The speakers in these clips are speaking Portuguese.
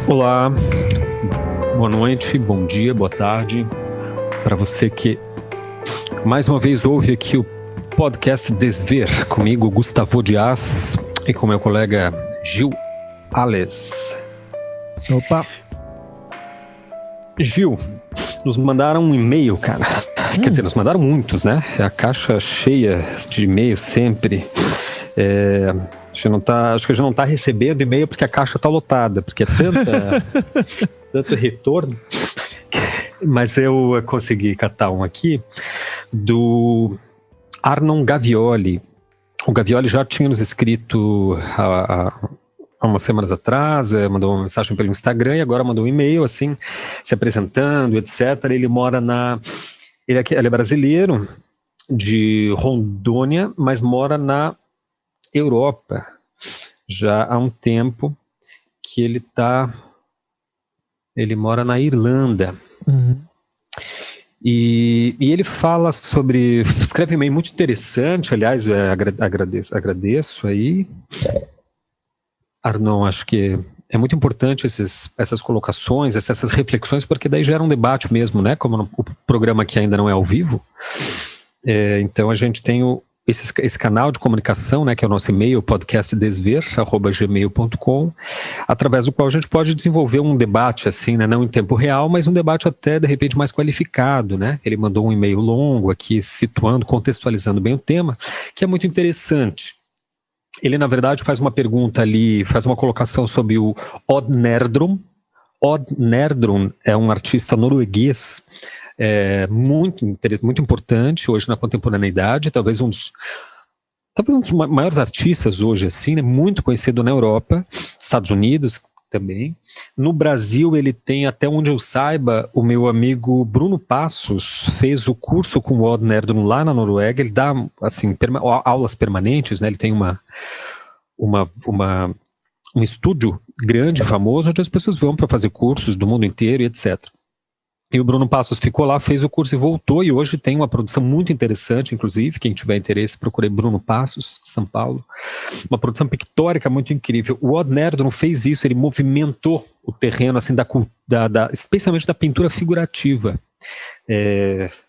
Olá, boa noite, bom dia, boa tarde para você que mais uma vez ouve aqui o podcast Desver, comigo Gustavo Dias e com meu colega Gil Ales. Opa! Gil, nos mandaram um e-mail, cara. Quer dizer, nos mandaram muitos, né? É a caixa cheia de e-mail sempre. Acho que a gente não está recebendo e-mail porque a caixa está lotada, porque é tanto retorno. Mas eu consegui catar um aqui do Arnon Gavioli. O Gavioli já tinha nos escrito há umas semanas atrás, mandou uma mensagem pelo Instagram e agora mandou um e-mail, assim, se apresentando, etc. Ele mora ele é brasileiro, de Rondônia, mas mora na Europa. Já há um tempo que ele mora na Irlanda. Uhum. E ele fala escreve um e-mail muito interessante, aliás, agradeço aí. Arnon, acho que é muito importante essas colocações, essas reflexões, porque daí gera um debate mesmo, né? Como o programa aqui ainda não é ao vivo, então a gente tem esse canal de comunicação, né, que é o nosso e-mail, podcastdesver@gmail.com, através do qual a gente pode desenvolver um debate, assim, né, não em tempo real, mas um debate até, de repente, mais qualificado, né? Ele mandou um e-mail longo aqui, situando, contextualizando bem o tema, que é muito interessante. Ele, na verdade, faz uma pergunta ali, faz uma colocação sobre o Odd Nerdrum. Odd Nerdrum é um artista norueguês muito importante hoje na contemporaneidade, talvez um dos maiores artistas hoje, assim, né, muito conhecido na Europa, Estados Unidos também. No Brasil, ele tem, até onde eu saiba, o meu amigo Bruno Passos fez o curso com o Odd Nerdrum lá na Noruega. Ele dá, assim, aulas permanentes, né? Ele tem um estúdio grande, famoso, onde as pessoas vão para fazer cursos do mundo inteiro e etc. E o Bruno Passos ficou lá, fez o curso e voltou, e hoje tem uma produção muito interessante, inclusive, quem tiver interesse, procurei Bruno Passos, São Paulo. Uma produção pictórica muito incrível. O Odd Nerdrum fez isso, ele movimentou o terreno, assim, especialmente da pintura figurativa,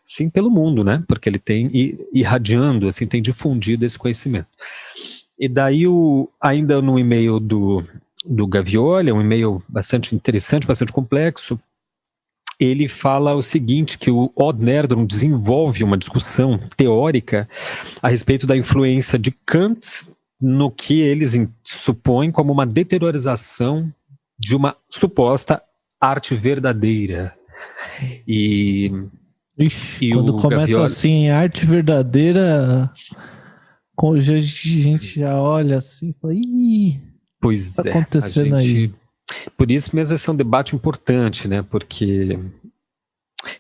sim, pelo mundo, né? Porque ele tem irradiando, assim, tem difundido esse conhecimento. E daí, ainda no e-mail do Gavioli, um e-mail bastante interessante, bastante complexo, ele fala o seguinte, que o Odd Nerdrum desenvolve uma discussão teórica a respeito da influência de Kant no que eles supõem como uma deteriorização de uma suposta arte verdadeira. Quando começa Gavioli, assim, arte verdadeira, a gente já olha assim e fala, pois tá acontecendo aí. Por isso mesmo esse é um debate importante, né? Porque,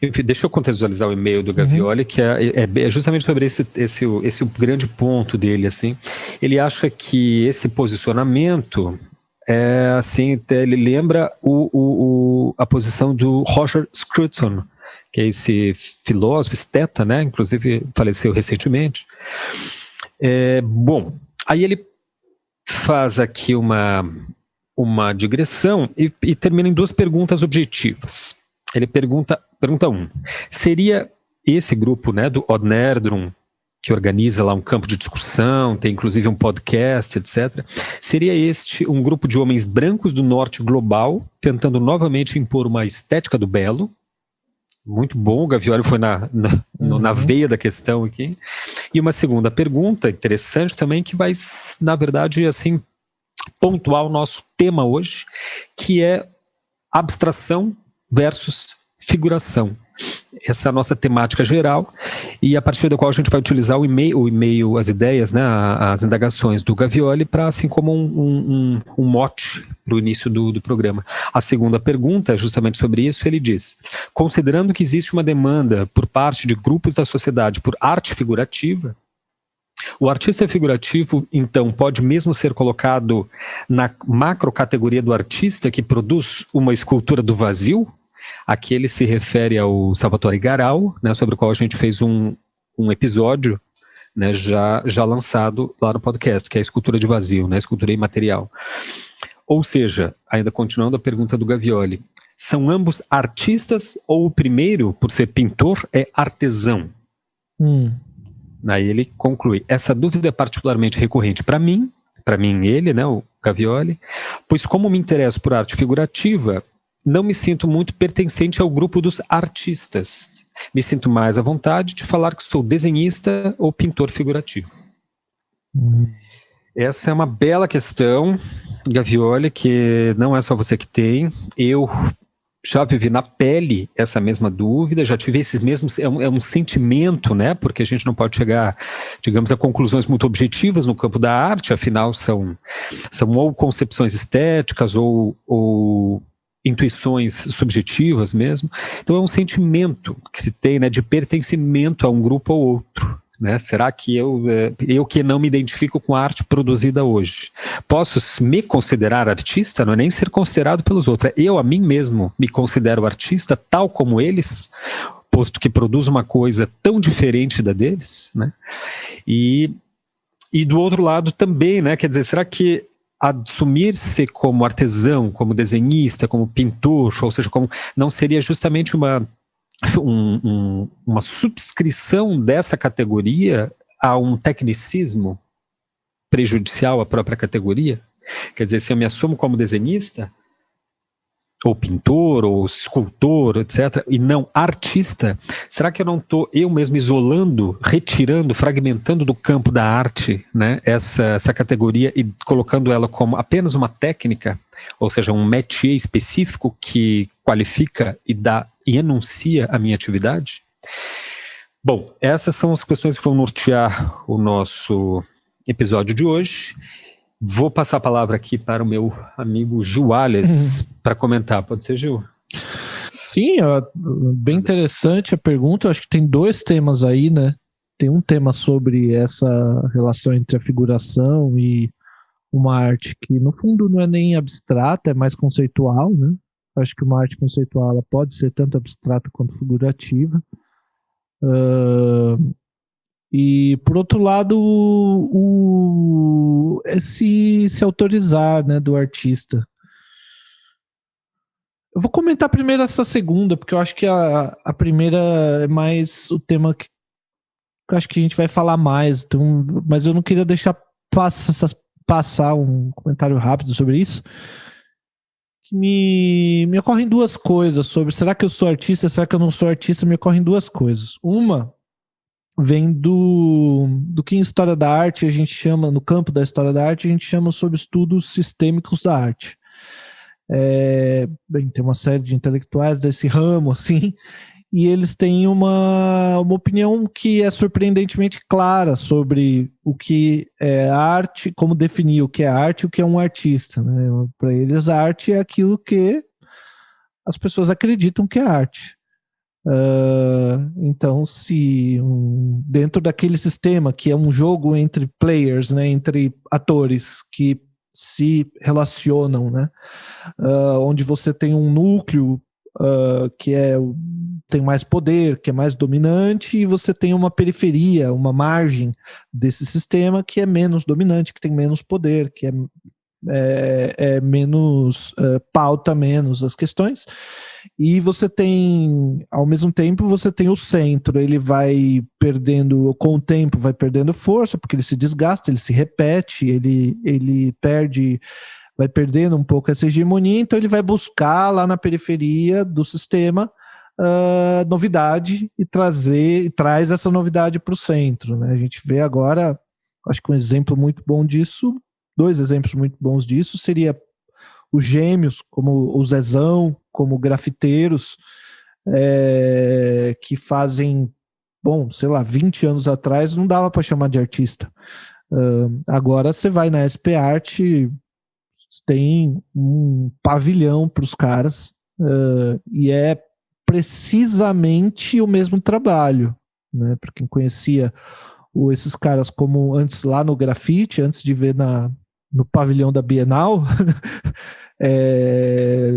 enfim, deixa eu contextualizar o e-mail do Gavioli, que é justamente sobre esse grande ponto dele, assim. Ele acha que esse posicionamento assim, ele lembra a posição do Roger Scruton, que é esse filósofo, esteta, né? Inclusive faleceu recentemente. Bom, aí ele faz aqui uma digressão e termina em duas perguntas objetivas. Ele pergunta seria esse grupo, né, do Odd Nerdrum, que organiza lá um campo de discussão, tem inclusive um podcast, etc., seria este um grupo de homens brancos do norte global, tentando novamente impor uma estética do belo? Muito bom, o Gavioli foi na veia da questão aqui. E uma segunda pergunta, interessante também, que vai, na verdade, assim, pontuar o nosso tema hoje, que é abstração versus figuração. Essa é a nossa temática geral, e a partir da qual a gente vai utilizar o e-mail, as ideias, né, as indagações do Gavioli, para, assim, como um mote para o início do programa. A segunda pergunta é justamente sobre isso. Ele diz: considerando que existe uma demanda por parte de grupos da sociedade por arte figurativa, o artista figurativo, então, pode mesmo ser colocado na macrocategoria do artista que produz uma escultura do vazio? Aqui ele se refere ao Salvatore Garau, né, sobre o qual a gente fez um episódio, né, já lançado lá no podcast, que é a escultura de vazio, né, a escultura imaterial. Ou seja, ainda continuando a pergunta do Gavioli, são ambos artistas ou o primeiro, por ser pintor, é artesão? Aí ele conclui, essa dúvida é particularmente recorrente para mim ele, né, o Gavioli, pois como me interesso por arte figurativa, não me sinto muito pertencente ao grupo dos artistas. Me sinto mais à vontade de falar que sou desenhista ou pintor figurativo. Essa é uma bela questão, Gavioli, que não é só você que tem. Eu já vivi na pele essa mesma dúvida, já tive esses mesmos, é um sentimento, né, porque a gente não pode chegar, digamos, a conclusões muito objetivas no campo da arte, afinal são ou concepções estéticas ou intuições subjetivas mesmo. Então é um sentimento que se tem, né, de pertencimento a um grupo ou outro. Né? Será que eu que não me identifico com a arte produzida hoje, posso me considerar artista? Não é nem ser considerado pelos outros, eu a mim mesmo me considero artista tal como eles, posto que produzo uma coisa tão diferente da deles, né? E do outro lado também, né? Quer dizer, será que assumir-se como artesão, como desenhista, como pintor, ou seja, não seria justamente uma subscrição dessa categoria a um tecnicismo prejudicial à própria categoria? Quer dizer, se eu me assumo como desenhista, ou pintor, ou escultor, etc., e não artista, será que eu não estou eu mesmo isolando, retirando, fragmentando do campo da arte, né, essa categoria e colocando ela como apenas uma técnica, ou seja, um métier específico que qualifica e enuncia a minha atividade? Bom, essas são as questões que vão nortear o nosso episódio de hoje. Vou passar a palavra aqui para o meu amigo Gil Alhes para comentar. Pode ser, Gil? Sim, bem interessante a pergunta. Eu acho que tem dois temas aí, né? Tem um tema sobre essa relação entre a figuração e uma arte que, no fundo, não é nem abstrata, é mais conceitual, né? Eu acho que uma arte conceitual ela pode ser tanto abstrata quanto figurativa. E, por outro lado, se autorizar, né, do artista. Eu vou comentar primeiro essa segunda, porque eu acho que a primeira é mais o tema que eu acho que a gente vai falar mais. Então, mas eu não queria deixar passar um comentário rápido sobre isso. Me ocorrem duas coisas sobre, será que eu sou artista, será que eu não sou artista? Me ocorrem duas coisas. Uma vem do que em história da arte a gente chama, no campo da história da arte, a gente chama sobre estudos sistêmicos da arte. Bem, tem uma série de intelectuais desse ramo, assim, e eles têm uma opinião que é surpreendentemente clara sobre o que é arte, como definir o que é arte e o que é um artista, né? Para eles, a arte é aquilo que as pessoas acreditam que é arte. Então, se dentro daquele sistema que é um jogo entre players, né, entre atores que se relacionam, né, onde você tem um núcleo que tem mais poder, que é mais dominante, e você tem uma periferia, uma margem desse sistema que é menos dominante, que tem menos poder, que é menos, pauta menos as questões. E você tem, ao mesmo tempo, você tem o centro, ele vai perdendo, com o tempo vai perdendo força, porque ele se desgasta, ele se repete, ele vai perdendo um pouco essa hegemonia, então ele vai buscar lá na periferia do sistema novidade e traz essa novidade para o centro, né? A gente vê agora, acho que um exemplo muito bom disso, dois exemplos muito bons disso, seria os Gêmeos, como o Zezão, como grafiteiros, que fazem, bom, sei lá, 20 anos atrás não dava para chamar de artista. Agora você vai na SP Arte, tem um pavilhão para os caras, e é precisamente o mesmo trabalho, né? Para quem conhecia esses caras como antes lá no grafite, antes de ver no pavilhão da Bienal,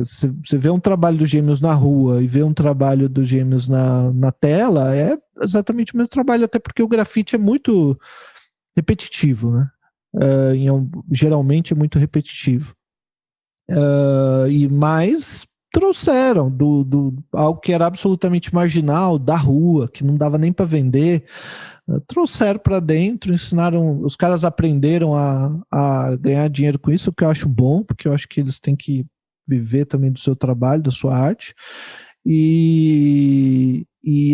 você vê um trabalho dos Gêmeos na rua e vê um trabalho dos Gêmeos na tela, é exatamente o mesmo trabalho, até porque o grafite é muito repetitivo, né? Geralmente é muito repetitivo. e mais trouxeram algo que era absolutamente marginal, da rua, que não dava nem para vender, trouxeram para dentro, ensinaram, os caras aprenderam a ganhar dinheiro com isso, o que eu acho bom, porque eu acho que eles têm que viver também do seu trabalho, da sua arte, e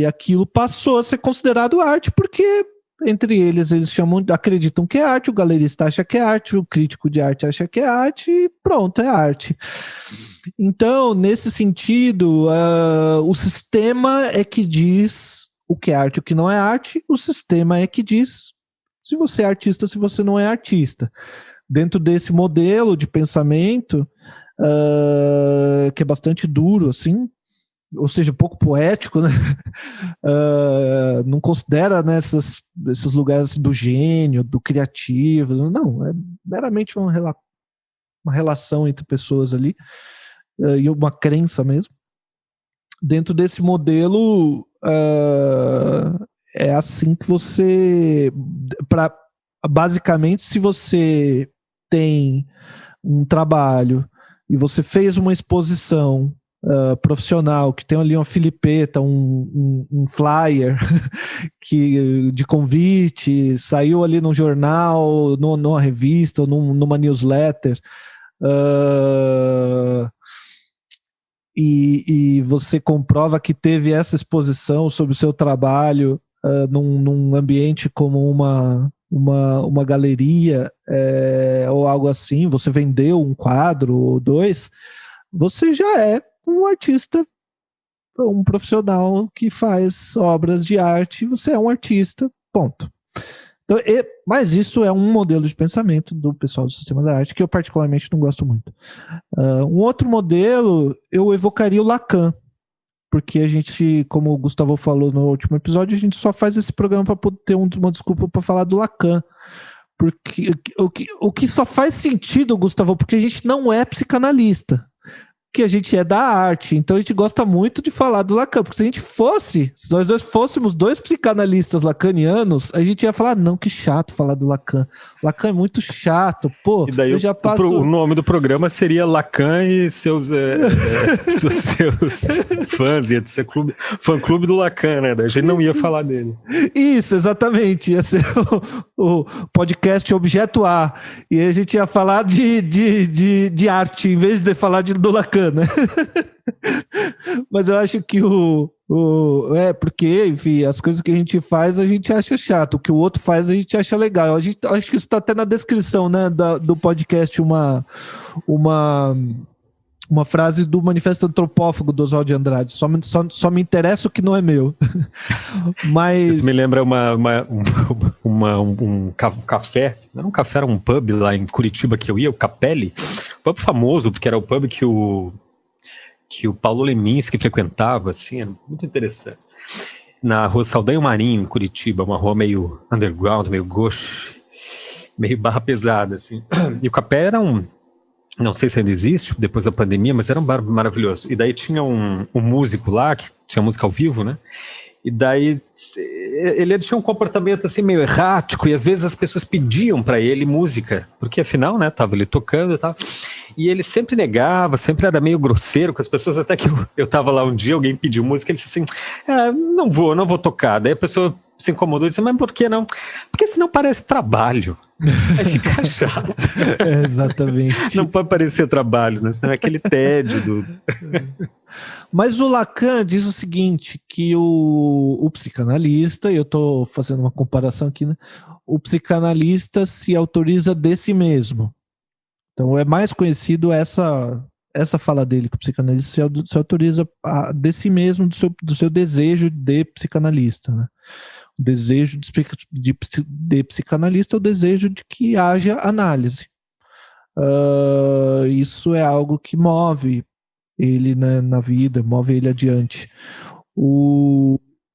aquilo passou a ser considerado arte, porque entre eles acreditam que é arte, o galerista acha que é arte, o crítico de arte acha que é arte, e pronto, é arte. Então, nesse sentido, o sistema é que diz o que é arte e o que não é arte, o sistema é que diz se você é artista, se você não é artista. Dentro desse modelo de pensamento, que é bastante duro, assim, ou seja, pouco poético, né? Não considera, né, esses lugares do gênio, do criativo, não, é meramente uma relação entre pessoas ali, e uma crença mesmo. Dentro desse modelo, é assim que você, basicamente, se você tem um trabalho e você fez uma exposição profissional, que tem ali uma filipeta, um flyer de convite, saiu ali num jornal, numa revista, ou numa newsletter, e você comprova que teve essa exposição sobre o seu trabalho num ambiente como uma galeria, ou algo assim, você vendeu um quadro ou dois, você já é um artista, um profissional que faz obras de arte, você é um artista, ponto. Então, mas isso é um modelo de pensamento do pessoal do sistema da arte que eu particularmente não gosto muito. Um outro modelo, eu evocaria o Lacan, porque a gente, como o Gustavo falou no último episódio, a gente só faz esse programa para poder ter uma desculpa para falar do Lacan. Porque o que só faz sentido, Gustavo, porque a gente não é psicanalista, que a gente é da arte, então a gente gosta muito de falar do Lacan, porque se nós dois fôssemos dois psicanalistas lacanianos, a gente ia falar, não, que chato falar do Lacan. Lacan é muito chato, pô. E daí eu já passo... o nome do programa seria Lacan e seus fãs, ia ser fã-clube do Lacan, né? Daí a gente não ia falar dele. Isso, exatamente, ia ser o podcast Objeto A, e a gente ia falar de arte, em vez de falar do Lacan, né? Mas eu acho que porque, enfim, as coisas que a gente faz a gente acha chato, o que o outro faz a gente acha legal. Acho que isso está até na descrição, né, do podcast, uma frase do Manifesto Antropófago do Oswald de Andrade. Só me interessa o que não é meu. Mas... Isso me lembra um café. Não era um café, era um pub lá em Curitiba que eu ia, o Capelli. Pub famoso, porque era o pub que o Paulo Leminski frequentava, assim, era muito interessante. Na rua Saldanha Marinho, em Curitiba, uma rua meio underground, meio gauche, meio barra pesada, assim. E o Capelli era não sei se ainda existe, depois da pandemia, mas era um bar maravilhoso. E daí tinha um músico lá, que tinha música ao vivo, né? E daí ele tinha um comportamento assim meio errático, e às vezes as pessoas pediam para ele música, porque afinal, né, tava ele tocando e tal. E ele sempre negava, sempre era meio grosseiro com as pessoas, até que eu tava lá um dia, alguém pediu música, ele disse assim, não vou tocar. Daí a pessoa se incomodou e disse, mas por que não? Porque senão parece trabalho. Aí fica chato. Exatamente. Não pode parecer trabalho, né? Senão é aquele tédio do... Mas o Lacan diz o seguinte, que o psicanalista, e eu estou fazendo uma comparação aqui, né? O psicanalista se autoriza de si mesmo. Então é mais conhecido essa fala dele, que o psicanalista se autoriza de si mesmo, do seu desejo de psicanalista, né? O desejo de psicanalista é o desejo de que haja análise. Isso é algo que move ele, né, na vida, move ele adiante.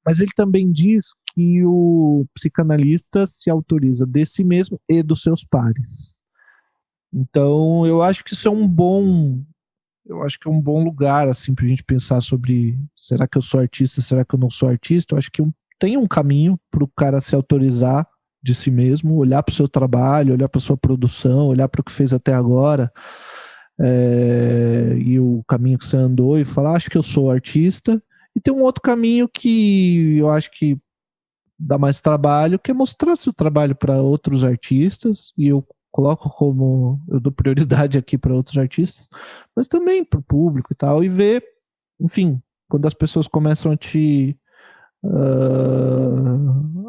Mas ele também diz que o psicanalista se autoriza de si mesmo e dos seus pares. Então, eu acho que isso é um bom lugar, assim, para a gente pensar sobre, será que eu sou artista, será que eu não sou artista? Eu acho que tem um caminho para o cara se autorizar de si mesmo, olhar para o seu trabalho, olhar para a sua produção, olhar para o que fez até agora, e o caminho que você andou e falar, acho que eu sou artista. E tem um outro caminho que eu acho que dá mais trabalho, que é mostrar seu trabalho para outros artistas, e eu coloco como, eu dou prioridade aqui para outros artistas, mas também para o público e tal, e ver, enfim, quando as pessoas começam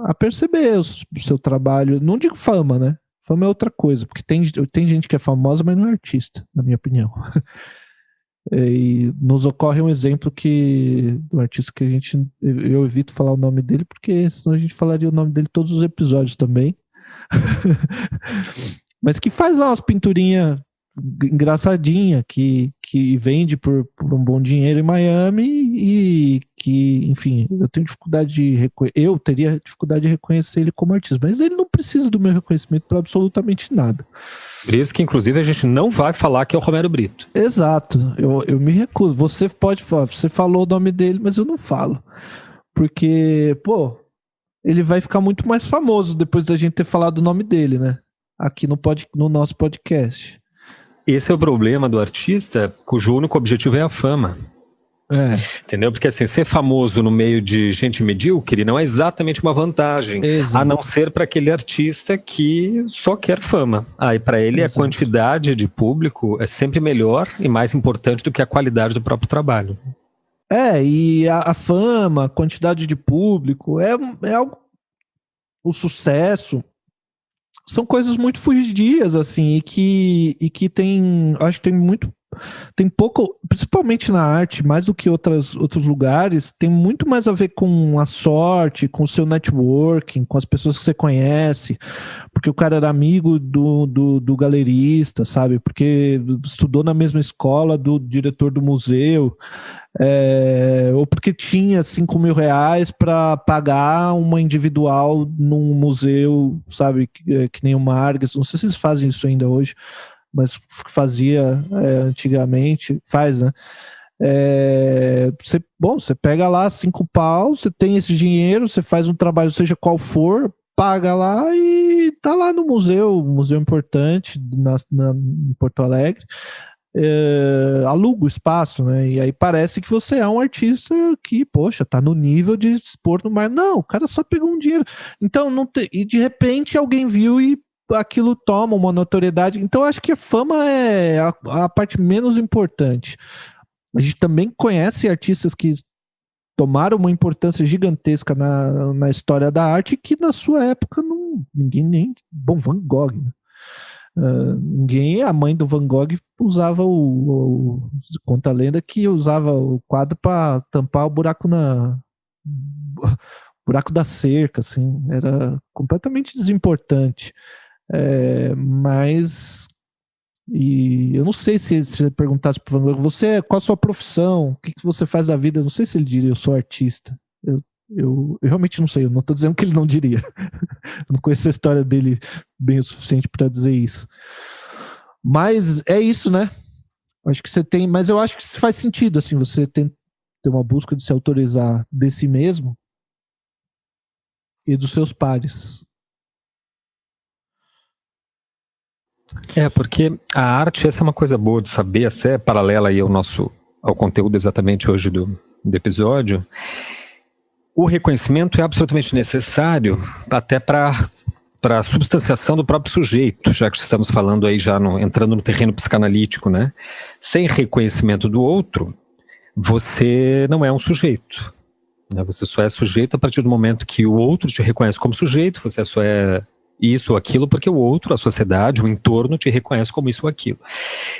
a perceber o seu trabalho, não digo fama, né? Fama é outra coisa, porque tem gente que é famosa, mas não é artista, na minha opinião. E nos ocorre um exemplo do artista que eu evito falar o nome dele, porque senão a gente falaria o nome dele todos os episódios também. Mas que faz lá umas pinturinhas engraçadinha, que vende por um bom dinheiro em Miami e que, enfim, eu teria dificuldade de reconhecer ele como artista, mas ele não precisa do meu reconhecimento para absolutamente nada. Por isso que, inclusive, a gente não vai falar que é o Romero Brito. Exato, eu me recuso. Você pode falar, você falou o nome dele, mas eu não falo. Porque, pô, ele vai ficar muito mais famoso depois da gente ter falado o nome dele, né? Aqui no nosso podcast. Esse é o problema do artista cujo único objetivo é a fama. Entendeu? Porque assim, ser famoso no meio de gente medíocre não é exatamente uma vantagem. Exato. A não ser para aquele artista que só quer fama. E para ele Exato. A quantidade de público é sempre melhor e mais importante do que a qualidade do próprio trabalho. E a fama, a quantidade de público, é algo... O sucesso são coisas muito fugidias, assim, e que tem, acho que tem pouco, principalmente na arte, mais do que outros lugares, tem muito mais a ver com a sorte, com o seu networking, com as pessoas que você conhece, porque o cara era amigo do galerista, sabe? Porque estudou na mesma escola do diretor do museu, ou porque tinha 5 mil reais para pagar uma individual num museu, sabe? Que nem o Margues, não sei se eles fazem isso ainda hoje, mas fazia antigamente, faz, né? Você pega lá 5 pau, você tem esse dinheiro, você faz um trabalho, seja qual for, paga lá e tá lá no museu, um museu importante em Porto Alegre, aluga o espaço, né? E aí parece que você é um artista que, poxa, tá no nível de expor no mar. Não, o cara só pegou um dinheiro. Então, e de repente alguém viu e aquilo toma uma notoriedade. Então, acho que a fama é a parte menos importante. A gente também conhece artistas que tomaram uma importância gigantesca na história da arte que na sua época ninguém nem... Bom, Van Gogh, né? A mãe do Van Gogh usava conta a lenda que usava o quadro para tampar o buraco buraco da cerca, assim, era completamente desimportante. Mas eu não sei se você perguntasse para o Van Gogh, qual a sua profissão, o que você faz da vida, eu não sei se ele diria, eu sou artista. Eu realmente não sei, eu não estou dizendo que ele não diria. Eu não conheço a história dele bem o suficiente para dizer isso. Mas é isso, né? Acho que você tem, mas eu acho que faz sentido, assim, você ter uma busca de se autorizar de si mesmo e dos seus pares. Porque a arte, essa é uma coisa boa de saber, essa é paralela aí ao conteúdo exatamente hoje do episódio. O reconhecimento é absolutamente necessário até para a substanciação do próprio sujeito, já que estamos falando aí entrando no terreno psicanalítico, né? Sem reconhecimento do outro, você não é um sujeito, né? Você só é sujeito a partir do momento que o outro te reconhece como sujeito, você só é isso ou aquilo porque o outro, a sociedade, o entorno te reconhece como isso ou aquilo.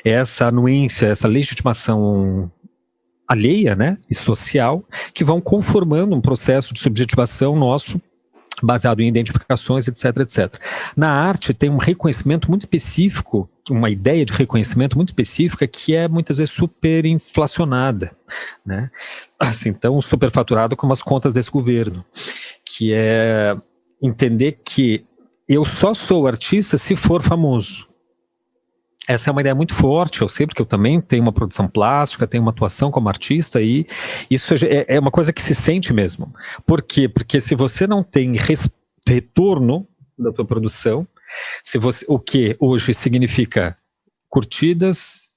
Essa anuência, essa legitimação alheia, né, e social, que vão conformando um processo de subjetivação nosso, baseado em identificações, etc, etc. Na arte tem um reconhecimento muito específico, uma ideia de reconhecimento muito específica que é muitas vezes superinflacionada, né? Assim, tão superfaturado como as contas desse governo, que é entender que eu só sou artista se for famoso. Essa é uma ideia muito forte, eu sei, porque eu também tenho uma produção plástica, tenho uma atuação como artista, e isso é uma coisa que se sente mesmo. Por quê? Porque se você não tem retorno da tua produção, o que hoje significa curtidas,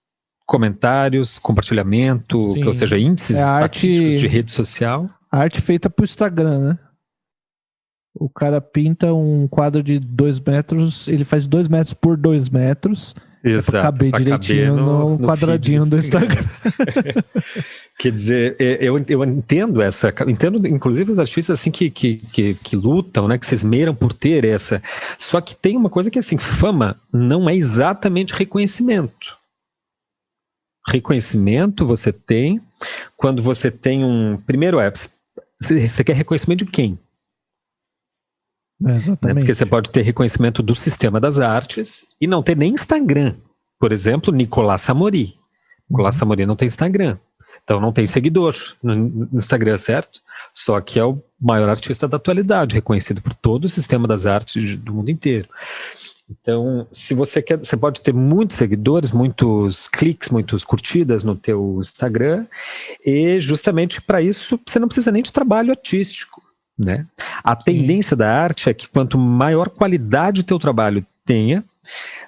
comentários, compartilhamento, ou seja, índices estatísticos de rede social. A arte feita pro Instagram, né? O cara pinta um quadro de 2 metros, ele faz 2 metros por 2 metros. Exato. Pra caber direitinho no quadradinho do Instagram. Quer dizer, eu entendo entendo inclusive os artistas assim que lutam, né, que se esmeram por ter essa. Só que tem uma coisa que assim, fama não é exatamente reconhecimento. Reconhecimento você tem quando você tem primeiro você quer reconhecimento de quem? Exatamente. Porque você pode ter reconhecimento do sistema das artes e não ter nem Instagram. Por exemplo, Nicolás Samori. Nicolás Samori não tem Instagram. Então não tem seguidor no Instagram, certo? Só que é o maior artista da atualidade, reconhecido por todo o sistema das artes do mundo inteiro. Então, se você quer, você pode ter muitos seguidores, muitos cliques, muitas curtidas no teu Instagram, e justamente para isso você não precisa nem de trabalho artístico. Né? A tendência da arte é que quanto maior qualidade o teu trabalho tenha,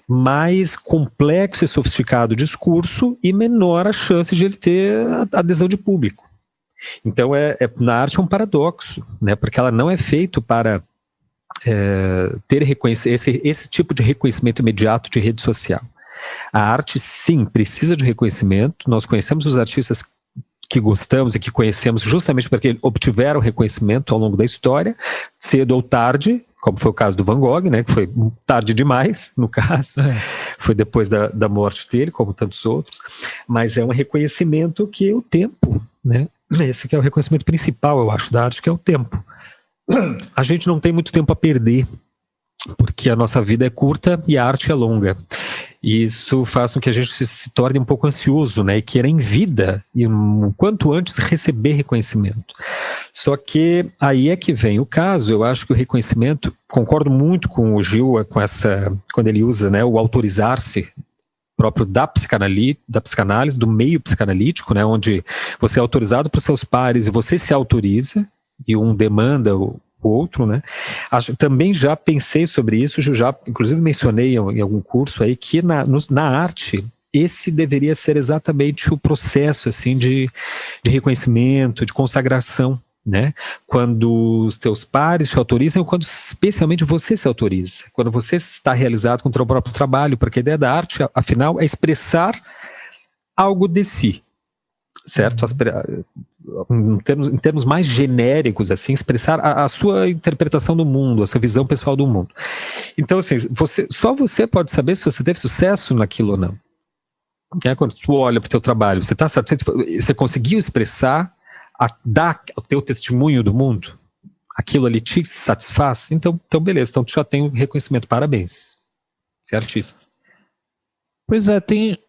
mais complexo e sofisticado o discurso e menor a chance de ele ter adesão de público. Então, na arte é um paradoxo, né? Porque ela não é feita para ter esse tipo de reconhecimento imediato de rede social. A arte, sim, precisa de reconhecimento. Nós conhecemos os artistas que gostamos e que conhecemos justamente porque obtiveram reconhecimento ao longo da história, cedo ou tarde, como foi o caso do Van Gogh, né, que foi tarde demais, no caso, foi depois da morte dele, como tantos outros, mas é um reconhecimento que o tempo, né, esse que é o reconhecimento principal, eu acho, da arte, que é o tempo. A gente não tem muito tempo a perder, porque a nossa vida é curta e a arte é longa. E isso faz com que a gente se torne um pouco ansioso, né? E queira em vida, e quanto antes receber reconhecimento. Só que aí é que vem o caso. Eu acho que o reconhecimento, concordo muito com o Gil, quando ele usa, né, o autorizar-se próprio da psicanálise, do meio psicanalítico, né, onde você é autorizado por seus pares e você se autoriza, e um demanda o outro, né? Também já pensei sobre isso, já inclusive mencionei em algum curso aí que na arte esse deveria ser exatamente o processo assim de reconhecimento, de consagração, né? Quando os teus pares te autorizam, ou quando especialmente você se autoriza, quando você está realizado com o teu próprio trabalho, porque a ideia da arte, afinal, é expressar algo de si, certo? Em termos mais genéricos, assim, expressar a sua interpretação do mundo, a sua visão pessoal do mundo. Então, assim, só você pode saber se você teve sucesso naquilo ou não. Quando tu olha para o teu trabalho, você está satisfeito, você conseguiu expressar, dar o teu testemunho do mundo? Aquilo ali te satisfaz? Então beleza, então tu já tem um reconhecimento, parabéns. Você é artista. Pois é, tem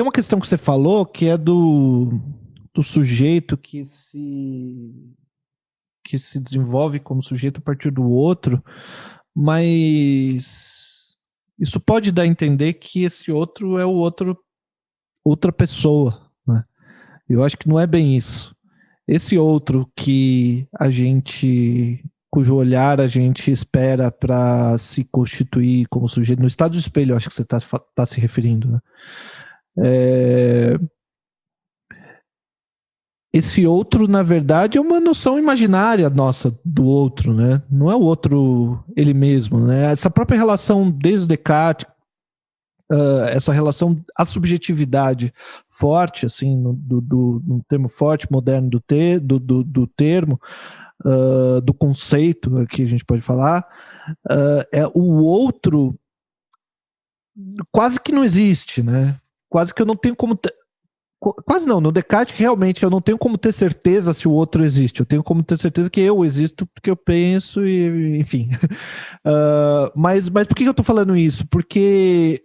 uma questão que você falou que é do sujeito que se desenvolve como sujeito a partir do outro, mas isso pode dar a entender que esse outro é outra pessoa, né? Eu acho que não é bem isso. Esse outro cujo olhar a gente espera para se constituir como sujeito, no estado do espelho, acho que você está se referindo, né? Esse outro, na verdade, é uma noção imaginária nossa do outro, né? Não é o outro ele mesmo, né? Essa própria relação desde Descartes, essa relação, a subjetividade forte, assim, no termo forte, moderno do termo, do conceito que a gente pode falar, é o outro quase que não existe, né? Quase que eu não tenho como... Quase não, no Descartes realmente eu não tenho como ter certeza se o outro existe, eu tenho como ter certeza que eu existo porque eu penso e enfim. Mas por que eu tô falando isso? Porque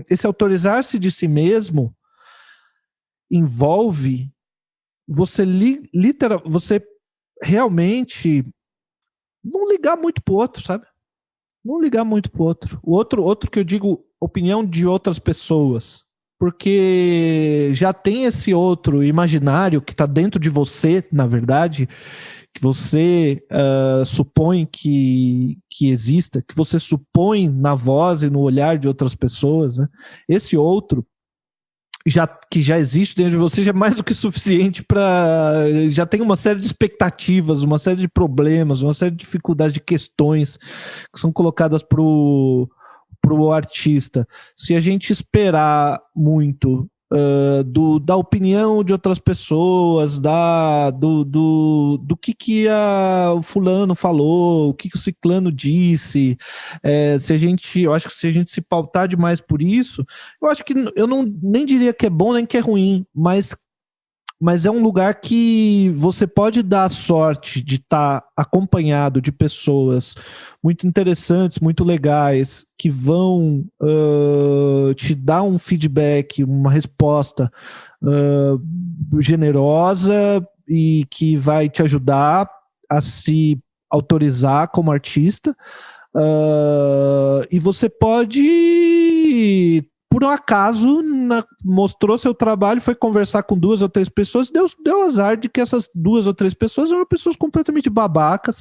esse autorizar-se de si mesmo envolve você você realmente não ligar muito pro outro, sabe? Não ligar muito pro outro. O outro que eu digo, opinião de outras pessoas. Porque já tem esse outro imaginário que está dentro de você, na verdade, que você supõe que exista, que você supõe na voz e no olhar de outras pessoas, né? Esse outro que já existe dentro de você já é mais do que suficiente para... Já tem uma série de expectativas, uma série de problemas, uma série de dificuldades, de questões que são colocadas para o artista. Se a gente esperar muito da opinião de outras pessoas, do que o fulano falou, o que o ciclano disse, eu acho que se a gente se pautar demais por isso, eu acho que eu nem diria que é bom nem que é ruim, mas é um lugar que você pode dar a sorte de estar acompanhado de pessoas muito interessantes, muito legais, que vão te dar um feedback, uma resposta generosa e que vai te ajudar a se autorizar como artista. E você pode... Por um acaso, mostrou seu trabalho, foi conversar com 2 ou 3 pessoas, deu azar de que essas 2 ou 3 pessoas eram pessoas completamente babacas,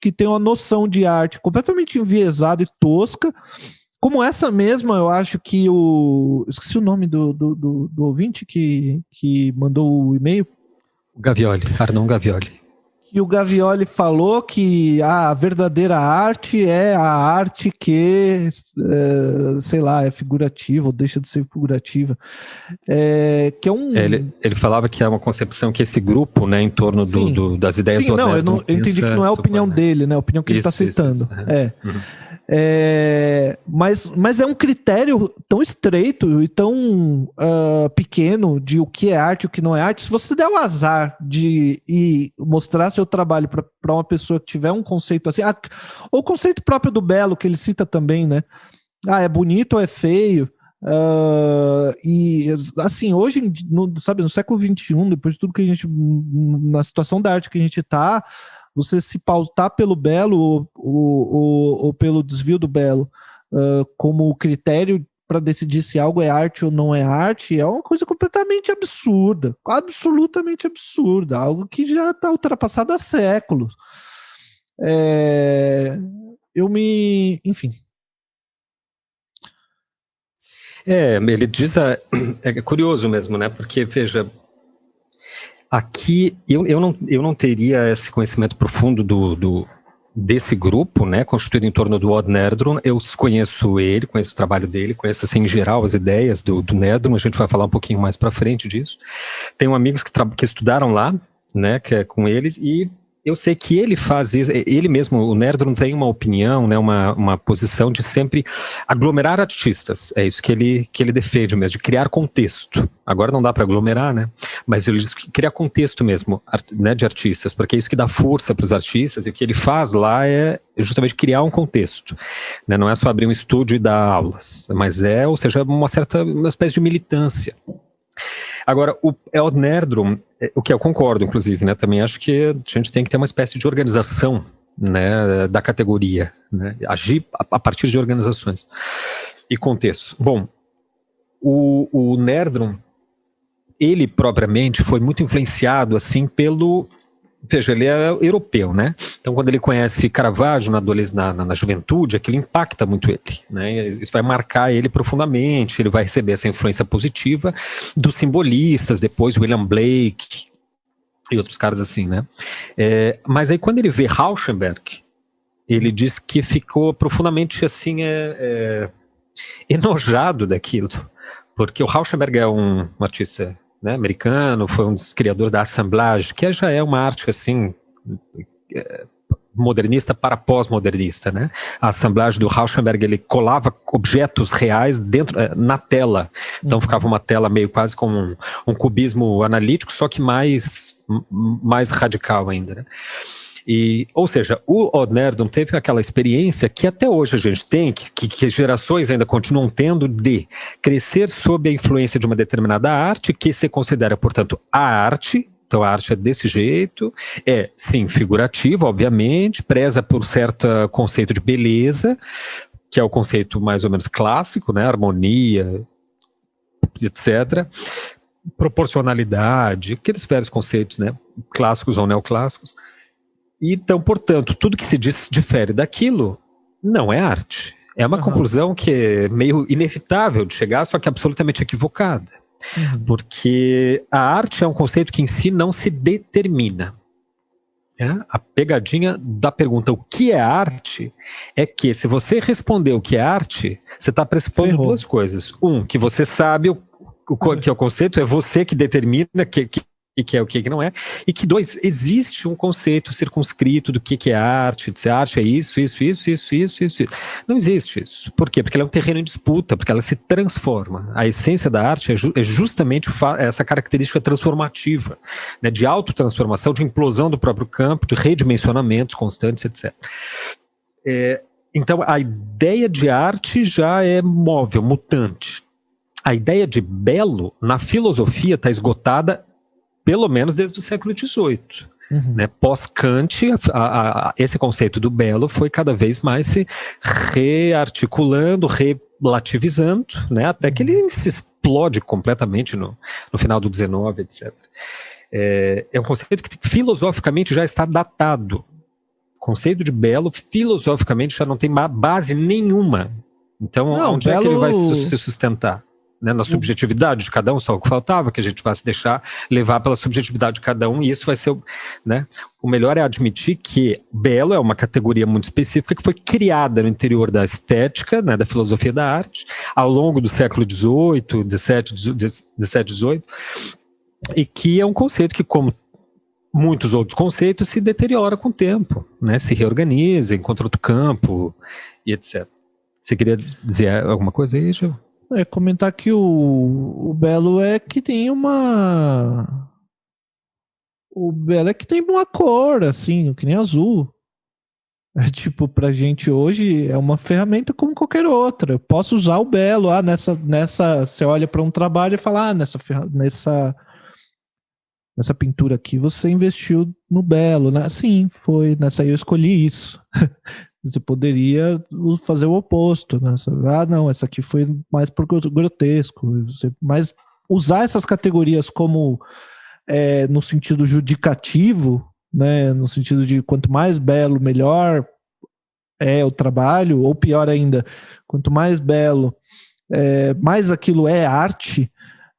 que têm uma noção de arte completamente enviesada e tosca. Como essa mesma, eu acho que esqueci o nome do ouvinte que mandou o e-mail. Gavioli, Arnon Gavioli. E o Gavioli falou que a verdadeira arte é a arte que, sei lá, é figurativa ou deixa de ser figurativa. Que é um... Ele falava que é uma concepção que esse grupo, né, em torno das ideias do Nerdrum... Eu entendi que não é a opinião dele, né? A opinião que ele está citando. Isso. Uhum. Mas é um critério tão estreito e tão pequeno de o que é arte e o que não é arte. Se você der o azar de ir mostrar seu trabalho para uma pessoa que tiver um conceito assim, ou o conceito próprio do belo, que ele cita também, né? É bonito ou é feio? E assim, hoje, no século XXI, depois de tudo que a gente, na situação da arte que a gente está, você se pautar pelo belo ou pelo desvio do belo como critério para decidir se algo é arte ou não é arte, é uma coisa completamente absurda, absolutamente absurda, algo que já está ultrapassado há séculos. Enfim. Ele diz, é curioso mesmo, né, porque, veja, aqui eu não teria esse conhecimento profundo desse grupo, né, constituído em torno do Odd Nerdrum. Eu conheço o trabalho dele, conheço assim em geral as ideias do Nerdrum. A gente vai falar um pouquinho mais para frente disso. Tenho amigos que estudaram lá, né, que é com eles, e eu sei que ele faz isso, ele mesmo, o Nerdrum tem uma opinião, né, uma posição de sempre aglomerar artistas. É isso que ele defende mesmo, de criar contexto. Agora não dá para aglomerar, né? Mas ele diz que criar contexto mesmo, né, de artistas, porque é isso que dá força para os artistas, e o que ele faz lá é justamente criar um contexto. Né? Não é só abrir um estúdio e dar aulas, mas ou seja, uma espécie de militância. Agora, o Odd Nerdrum, o que eu concordo, inclusive, né, também acho que a gente tem que ter uma espécie de organização, né, da categoria, né, agir a partir de organizações e contextos. Bom, o Nerdrum, ele propriamente foi muito influenciado, assim, veja, ele é europeu, né? Então, quando ele conhece Caravaggio na juventude, aquilo impacta muito ele, né? Isso vai marcar ele profundamente, ele vai receber essa influência positiva dos simbolistas, depois William Blake e outros caras assim, né? Mas aí, quando ele vê Rauschenberg, ele diz que ficou profundamente, assim, enojado daquilo, porque o Rauschenberg é um artista, né, americano, foi um dos criadores da assemblage, que já é uma arte assim modernista para pós-modernista, né? A assemblage do Rauschenberg, ele colava objetos reais na tela, então ficava uma tela meio quase como um cubismo analítico, só que mais radical ainda, né? Ou seja, o Odd Nerdrum teve aquela experiência que até hoje a gente tem, que gerações ainda continuam tendo, de crescer sob a influência de uma determinada arte, que se considera, portanto, a arte. Então a arte é desse jeito, sim, figurativa, obviamente, preza por certo conceito de beleza, que é o conceito mais ou menos clássico, né, harmonia, etc., proporcionalidade, aqueles vários conceitos, né, clássicos ou neoclássicos. Então, portanto, tudo que se difere daquilo não é arte. É uma conclusão que é meio inevitável de chegar, só que absolutamente equivocada. Porque a arte é um conceito que em si não se determina. A pegadinha da pergunta o que é arte é que, se você responder o que é arte, você está pressupondo duas coisas. Que você sabe que é o conceito, é você que determina que é o que não é. E que, dois, existe um conceito circunscrito do que é arte, de ser arte é isso. Não existe isso. Por quê? Porque ela é um terreno em disputa, porque ela se transforma. A essência da arte é justamente essa característica transformativa, né, de autotransformação, de implosão do próprio campo, de redimensionamentos constantes, etc. Então, a ideia de arte já é móvel, mutante. A ideia de belo, na filosofia, está esgotada pelo menos desde o século XVIII. Né? Pós-Kant, esse conceito do belo foi cada vez mais se rearticulando, relativizando, né? Até que ele se explode completamente no final do XIX, etc. É um conceito que filosoficamente já está datado. O conceito de belo, filosoficamente, já não tem base nenhuma. Então, onde é que ele vai se sustentar? Né, na subjetividade de cada um, só o que faltava, que a gente vai se deixar levar pela subjetividade de cada um, e isso vai ser, né, o melhor é admitir que belo é uma categoria muito específica que foi criada no interior da estética, né, da filosofia da arte, ao longo do século XVIII, XVII, e que é um conceito que, como muitos outros conceitos, se deteriora com o tempo, né, se reorganiza, encontra outro campo, e etc. Você queria dizer alguma coisa aí, Gil? Comentar que o belo é que tem uma... O belo é que tem uma cor, assim, que nem azul. Tipo, pra gente hoje é uma ferramenta como qualquer outra. Eu posso usar o belo. Nessa você olha para um trabalho e fala, nessa pintura aqui você investiu no belo, né? Sim, foi. Nessa aí eu escolhi isso. Você poderia fazer o oposto, né? Não, essa aqui foi mais por grotesco. Mas usar essas categorias como no sentido judicativo, né? No sentido de quanto mais belo, melhor é o trabalho, ou pior ainda, quanto mais belo, mais aquilo é arte,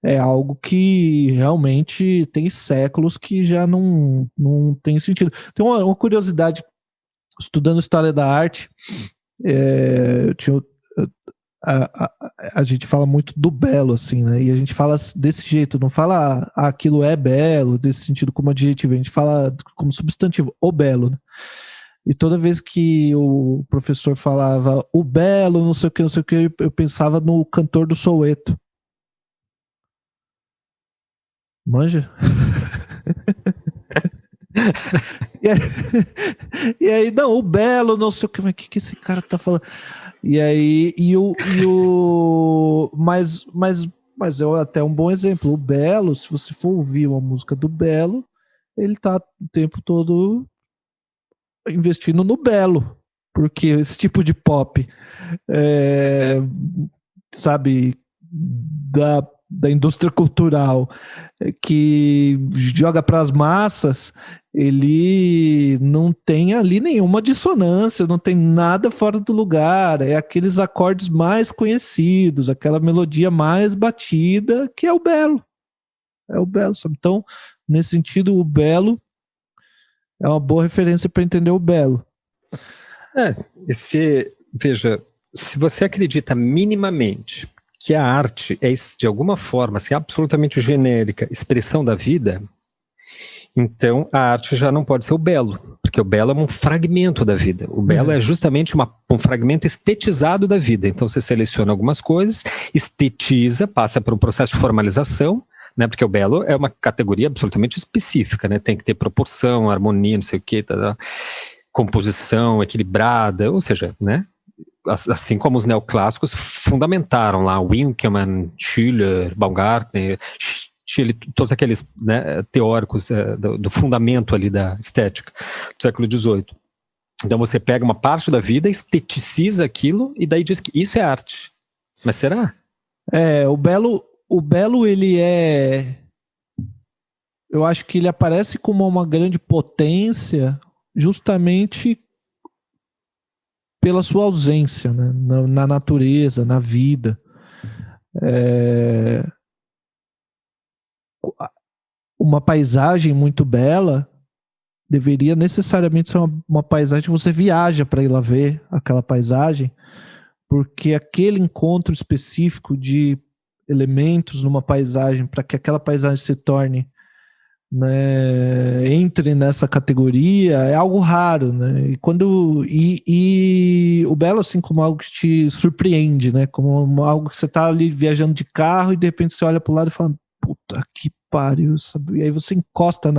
é algo que realmente tem séculos que já não tem sentido. Tem uma curiosidade. Estudando história da arte, a gente fala muito do belo, assim, né? E a gente fala desse jeito, não fala aquilo é belo, desse sentido como adjetivo, a gente fala como substantivo, o belo, né? E toda vez que o professor falava o belo, não sei o que, eu pensava no cantor do Soweto. Manja? E aí, não, o belo, não sei o que, mas o que esse cara tá falando? E aí, mas é até um bom exemplo. O Belo, se você for ouvir uma música do Belo, ele tá o tempo todo investindo no Belo, porque esse tipo de pop, sabe, da indústria cultural que joga para as massas, ele não tem ali nenhuma dissonância, não tem nada fora do lugar, é aqueles acordes mais conhecidos, aquela melodia mais batida, que é o belo. É o belo. Então, nesse sentido, o belo é uma boa referência para entender o belo. Veja, se você acredita minimamente que a arte é, de alguma forma, assim, absolutamente genérica, expressão da vida, então a arte já não pode ser o belo, porque o belo é um fragmento da vida. O belo é justamente um fragmento estetizado da vida. Então você seleciona algumas coisas, estetiza, passa por um processo de formalização, né, porque o belo é uma categoria absolutamente específica, né, tem que ter proporção, harmonia, não sei o que, composição equilibrada, ou seja, né, assim como os neoclássicos fundamentaram lá Winckelmann, Schiller, Baumgartner, todos aqueles, né, teóricos do fundamento ali da estética do século XVIII. Então você pega uma parte da vida, esteticiza aquilo e daí diz que isso é arte. Mas será? O belo ele eu acho que ele aparece como uma grande potência justamente pela sua ausência, né? Na natureza, na vida. Uma paisagem muito bela deveria necessariamente ser uma paisagem que você viaja para ir lá ver aquela paisagem, porque aquele encontro específico de elementos numa paisagem para que aquela paisagem se torne, né, entre nessa categoria, é algo raro, né? E o belo, assim, como algo que te surpreende, né? Como algo que você tá ali viajando de carro e de repente você olha pro lado e fala, puta que pariu, sabe? E aí você encosta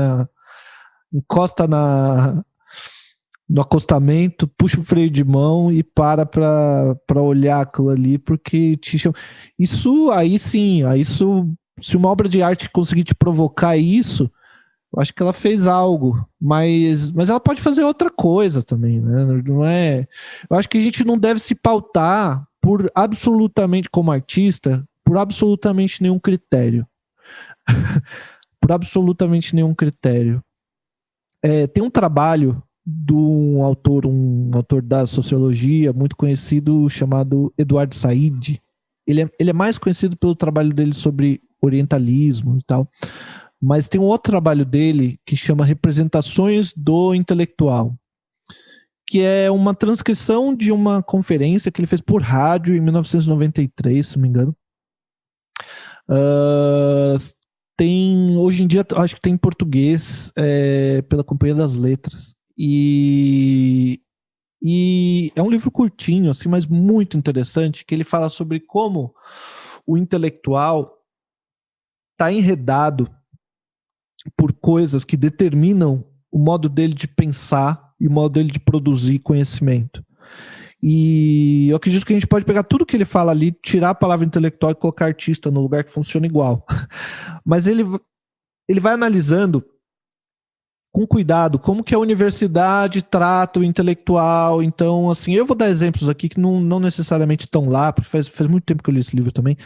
no acostamento, puxa o freio de mão e para olhar aquilo ali, porque te chama. Isso aí sim, se uma obra de arte conseguir te provocar isso, eu acho que ela fez algo, mas ela pode fazer outra coisa também, né? Não é. Eu acho que a gente não deve se pautar por absolutamente, como artista, por absolutamente nenhum critério. Por absolutamente nenhum critério. Tem um trabalho de um autor da sociologia muito conhecido chamado Eduardo Said. Ele é mais conhecido pelo trabalho dele sobre orientalismo e tal, mas tem um outro trabalho dele que chama Representações do Intelectual, que é uma transcrição de uma conferência que ele fez por rádio em 1993, se não me engano. Hoje em dia, acho que tem em português, pela Companhia das Letras. E é um livro curtinho, assim, mas muito interessante, que ele fala sobre como o intelectual está enredado por coisas que determinam o modo dele de pensar e o modo dele de produzir conhecimento. E eu acredito que a gente pode pegar tudo que ele fala ali, tirar a palavra intelectual e colocar artista no lugar que funciona igual. Mas ele vai analisando com cuidado como que a universidade trata o intelectual. Então, assim, eu vou dar exemplos aqui que não necessariamente estão lá, porque faz muito tempo que eu li esse livro também,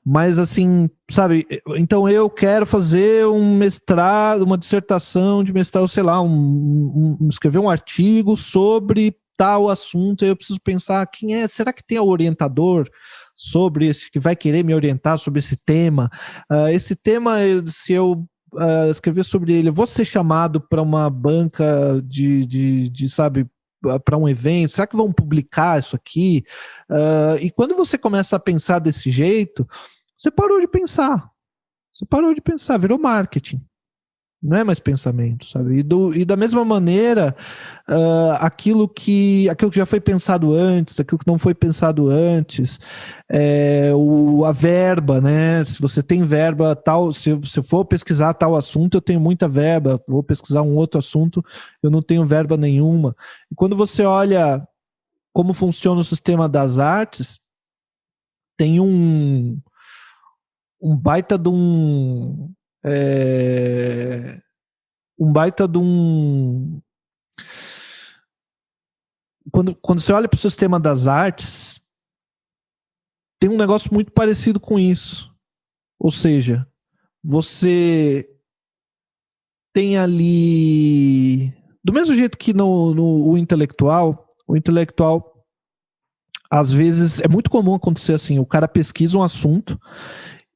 mas assim, sabe, então eu quero fazer um mestrado, uma dissertação de mestrado, sei lá, escrever um artigo sobre tal assunto, eu preciso pensar será que tem um orientador sobre esse, que vai querer me orientar sobre esse tema? Esse tema, se eu escrever sobre ele, eu vou ser chamado para uma banca de sabe, para um evento, será que vão publicar isso aqui? E quando você começa a pensar desse jeito, você parou de pensar, virou marketing. Não é mais pensamento, sabe? E da mesma maneira, aquilo que já foi pensado antes, aquilo que não foi pensado antes, a verba, né? Se você tem verba tal, se eu for pesquisar tal assunto, eu tenho muita verba, vou pesquisar um outro assunto, eu não tenho verba nenhuma. E quando você olha como funciona o sistema das artes, tem um baita de um baita de um. Quando você olha para o sistema das artes, tem um negócio muito parecido com isso. Ou seja, você tem ali. Do mesmo jeito que o intelectual, às vezes, é muito comum acontecer assim: o cara pesquisa um assunto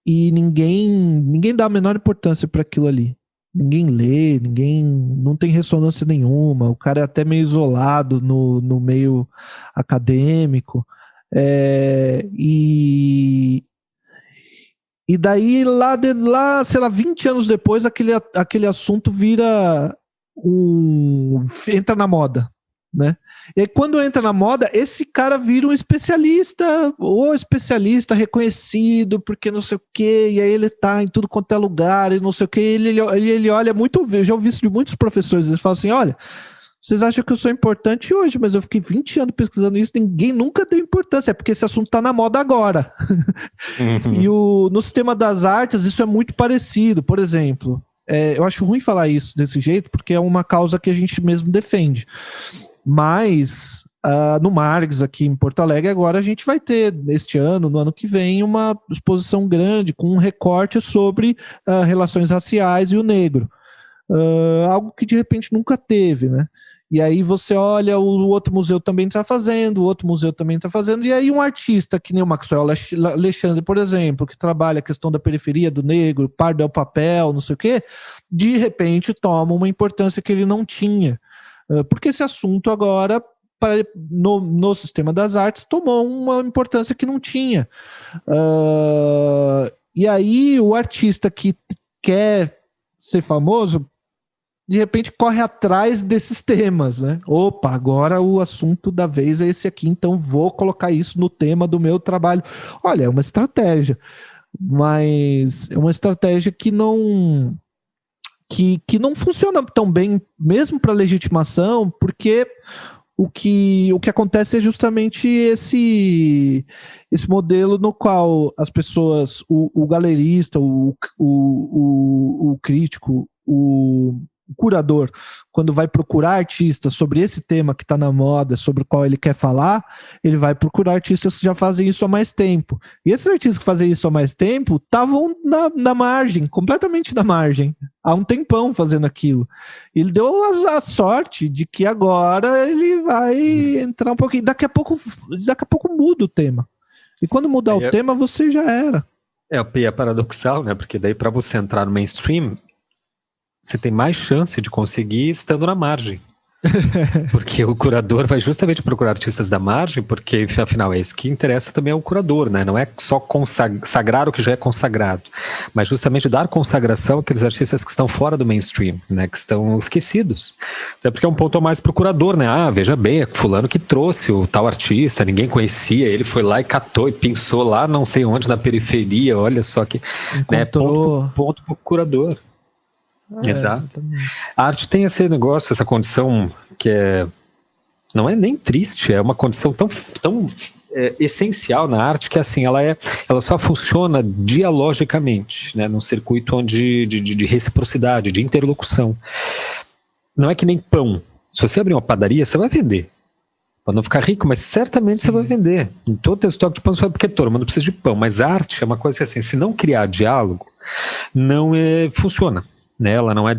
e ninguém dá a menor importância para aquilo ali. Ninguém lê, não tem ressonância nenhuma, o cara é até meio isolado no meio acadêmico. E daí, lá, sei lá, 20 anos depois, aquele assunto entra na moda, né? E aí, quando entra na moda, esse cara vira um especialista, ou especialista reconhecido, porque não sei o quê, e aí ele tá em tudo quanto é lugar, e não sei o quê, ele olha muito, eu já ouvi isso de muitos professores, eles falam assim, olha, vocês acham que eu sou importante hoje, mas eu fiquei 20 anos pesquisando isso, ninguém nunca deu importância, é porque esse assunto tá na moda agora. Uhum. E no sistema das artes, isso é muito parecido, por exemplo, eu acho ruim falar isso desse jeito, porque é uma causa que a gente mesmo defende. Mas no Margs, aqui em Porto Alegre, agora a gente vai ter, este ano, no ano que vem, uma exposição grande com um recorte sobre relações raciais e o negro. Algo que de repente nunca teve, né? E aí você olha, o outro museu também está fazendo, o outro museu também está fazendo, e aí um artista que nem o Maxwell Alexandre, por exemplo, que trabalha a questão da periferia do negro, Pardo é o papel, não sei o quê, de repente toma uma importância que ele não tinha. Porque esse assunto agora, no sistema das artes, tomou uma importância que não tinha. E aí o artista que quer ser famoso, de repente corre atrás desses temas, né? Opa, agora o assunto da vez é esse aqui, então vou colocar isso no tema do meu trabalho. Olha, é uma estratégia, mas é uma estratégia que não não funciona tão bem, mesmo para legitimação, porque o que acontece é justamente esse modelo no qual as pessoas, o galerista, o crítico, o curador, quando vai procurar artistas sobre esse tema que está na moda, sobre o qual ele quer falar, ele vai procurar artistas que já fazem isso há mais tempo. E esses artistas que fazem isso há mais tempo estavam na margem, completamente na margem, há um tempão fazendo aquilo. Ele deu a sorte de que agora ele vai entrar um pouquinho. Daqui a pouco muda o tema. E quando mudar o tema, você já era. É paradoxal, né? Porque daí para você entrar no mainstream, você tem mais chance de conseguir estando na margem. Porque o curador vai justamente procurar artistas da margem, porque afinal é isso que interessa também ao curador, né? Não é só consagrar o que já é consagrado, mas justamente dar consagração àqueles artistas que estão fora do mainstream, né? Que estão esquecidos. Até porque é um ponto a mais pro curador, né? Ah, veja bem, é fulano que trouxe o tal artista, ninguém conhecia, ele foi lá e catou e pensou lá não sei onde na periferia, olha só que... Encontrou... né? Ponto pro curador. Exato. Exatamente. A arte tem esse negócio, essa condição que não é nem triste, é uma condição tão essencial na arte que assim, ela só funciona dialogicamente, né, num circuito de reciprocidade, de interlocução. Não é que nem pão. Se você abrir uma padaria, você vai vender. Pode não ficar rico, mas certamente Sim. Você vai vender. Em todo teu estoque de pão, você vai, porque todo mundo precisa de pão. Mas a arte é uma coisa que assim, se não criar diálogo, não funciona. Né, ela não é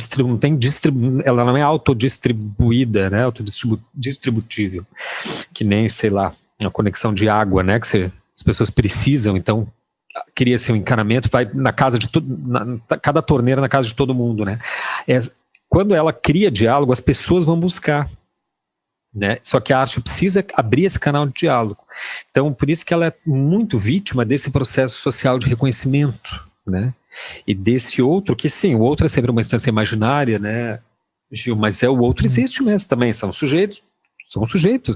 ela não é autodistribuída, né, autodistributível, que nem, sei lá, a conexão de água, né, que as pessoas precisam, então cria-se um encanamento, vai na casa de cada torneira na casa de todo mundo, né. Quando ela cria diálogo, as pessoas vão buscar, né, só que a arte precisa abrir esse canal de diálogo. Então, por isso que ela é muito vítima desse processo social de reconhecimento, né. E desse outro, que sim, o outro é sempre uma instância imaginária, né, Gil, mas o outro existe mesmo também, são sujeitos,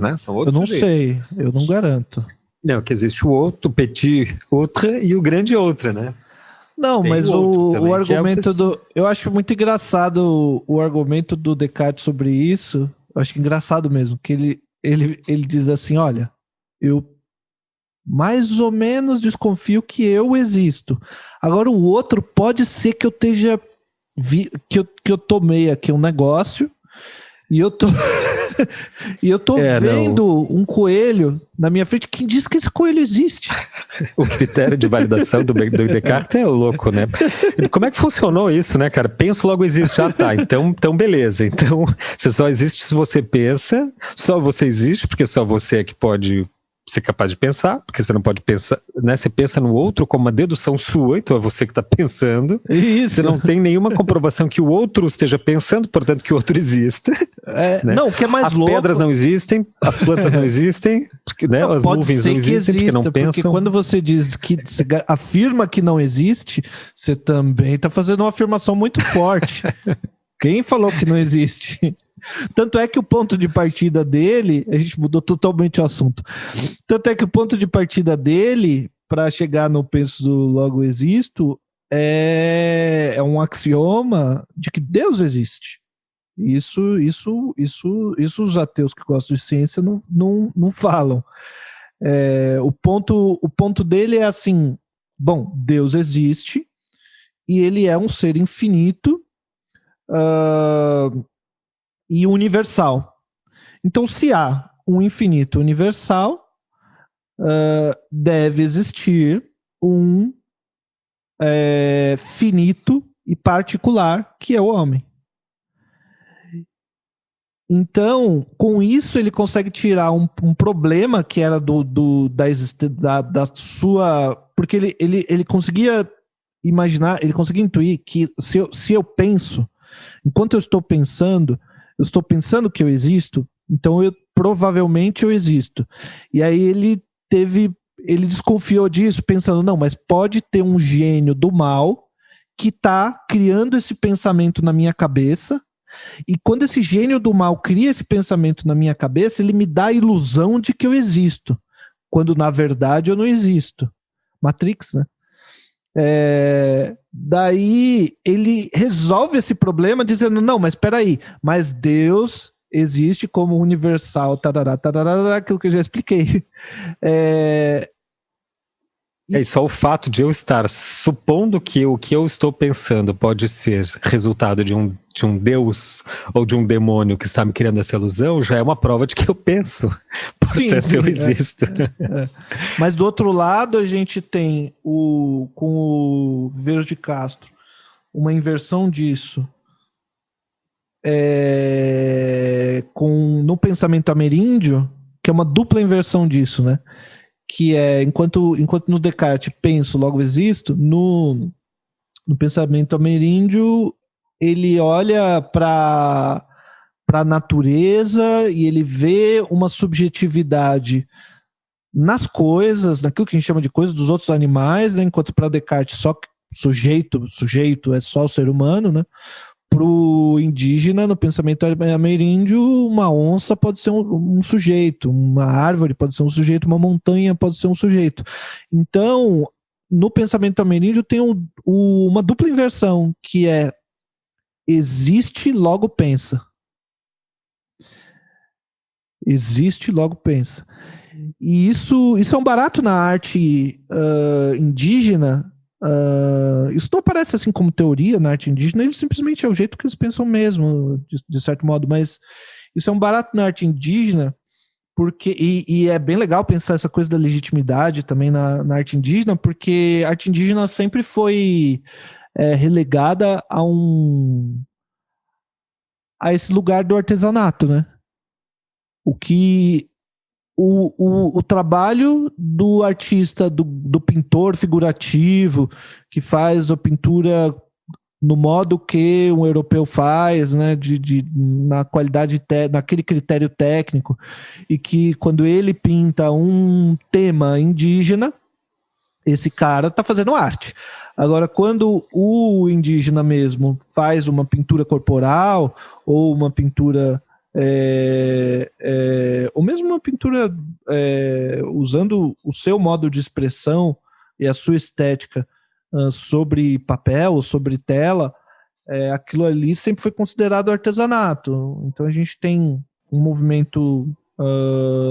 né, são outros Eu não sujeitos. sei, eu não garanto. Não, que existe o outro, o petit outra e o grande outra, né. Não, tem mas o argumento eu acho muito engraçado o argumento do Descartes sobre isso, eu acho engraçado mesmo, que ele diz assim, olha, eu mais ou menos desconfio que eu existo. Agora o outro pode ser que eu esteja que eu tomei aqui um negócio e eu tô vendo um coelho na minha frente. Quem diz que esse coelho existe? O critério de validação do Descartes é louco, né? Como é que funcionou isso, né, cara? Penso, logo existe. Ah, tá. Então beleza. Então, você só existe se você pensa, só você existe, porque só você é que pode ser capaz de pensar, porque você não pode pensar, né? Você pensa no outro como uma dedução sua, então é você que está pensando. Isso. Você não tem nenhuma comprovação que o outro esteja pensando, portanto que o outro exista. Né? Não, o que é mais louco... As pedras não existem, as plantas não existem, porque, né? As nuvens não existem, porque não pensam. Porque quando você diz que você afirma que não existe, você também está fazendo uma afirmação muito forte. Quem falou que não existe? Tanto é que o ponto de partida dele, a gente mudou totalmente o assunto. Tanto é que o ponto de partida dele, para chegar no penso logo existo, é um axioma de que Deus existe. Isso os ateus que gostam de ciência não falam. O ponto dele é assim, bom, Deus existe e ele é um ser infinito, e universal. Então, se há um infinito universal, deve existir um finito e particular, que é o homem. Então, com isso, ele consegue tirar um problema que era da sua. Porque ele conseguia imaginar, ele conseguia intuir que se eu penso, enquanto eu estou pensando que eu existo, então provavelmente eu existo. E aí ele desconfiou disso, pensando, não, mas pode ter um gênio do mal que está criando esse pensamento na minha cabeça. E quando esse gênio do mal cria esse pensamento na minha cabeça, ele me dá a ilusão de que eu existo, quando na verdade eu não existo. Matrix, né? Daí ele resolve esse problema dizendo, não, mas espera aí, mas Deus existe como universal, tarará, tarará, aquilo que eu já expliquei. E só o fato de eu estar supondo que o que eu estou pensando pode ser resultado de um Deus ou de um demônio que está me criando essa ilusão, já é uma prova de que eu penso. Portanto, eu existo. Mas do outro lado, a gente tem com o Verde Castro uma inversão disso no pensamento ameríndio, que é uma dupla inversão disso, né? Que é, enquanto no Descartes penso, logo existo, no pensamento ameríndio, ele olha para a natureza e ele vê uma subjetividade nas coisas, naquilo que a gente chama de coisas dos outros animais, né? Enquanto para Descartes só sujeito é só o ser humano, né? Para o indígena, no pensamento ameríndio, uma onça pode ser um sujeito, uma árvore pode ser um sujeito, uma montanha pode ser um sujeito. Então, no pensamento ameríndio tem uma dupla inversão, que é existe, logo pensa. Existe, logo pensa. E isso é um barato na arte indígena. Isso não aparece assim como teoria na arte indígena, ele simplesmente é o jeito que eles pensam mesmo, de certo modo, mas isso é um barato na arte indígena, porque e é bem legal pensar essa coisa da legitimidade também na arte indígena, porque a arte indígena sempre foi relegada a esse lugar do artesanato, né? O trabalho do artista, do pintor figurativo, que faz a pintura no modo que um europeu faz, né, na qualidade, naquele critério técnico, e que quando ele pinta um tema indígena, esse cara está fazendo arte. Agora, quando o indígena mesmo faz uma pintura corporal ou uma pintura ou mesmo uma pintura usando o seu modo de expressão e a sua estética sobre papel ou sobre tela, aquilo ali sempre foi considerado artesanato. Então a gente tem um movimento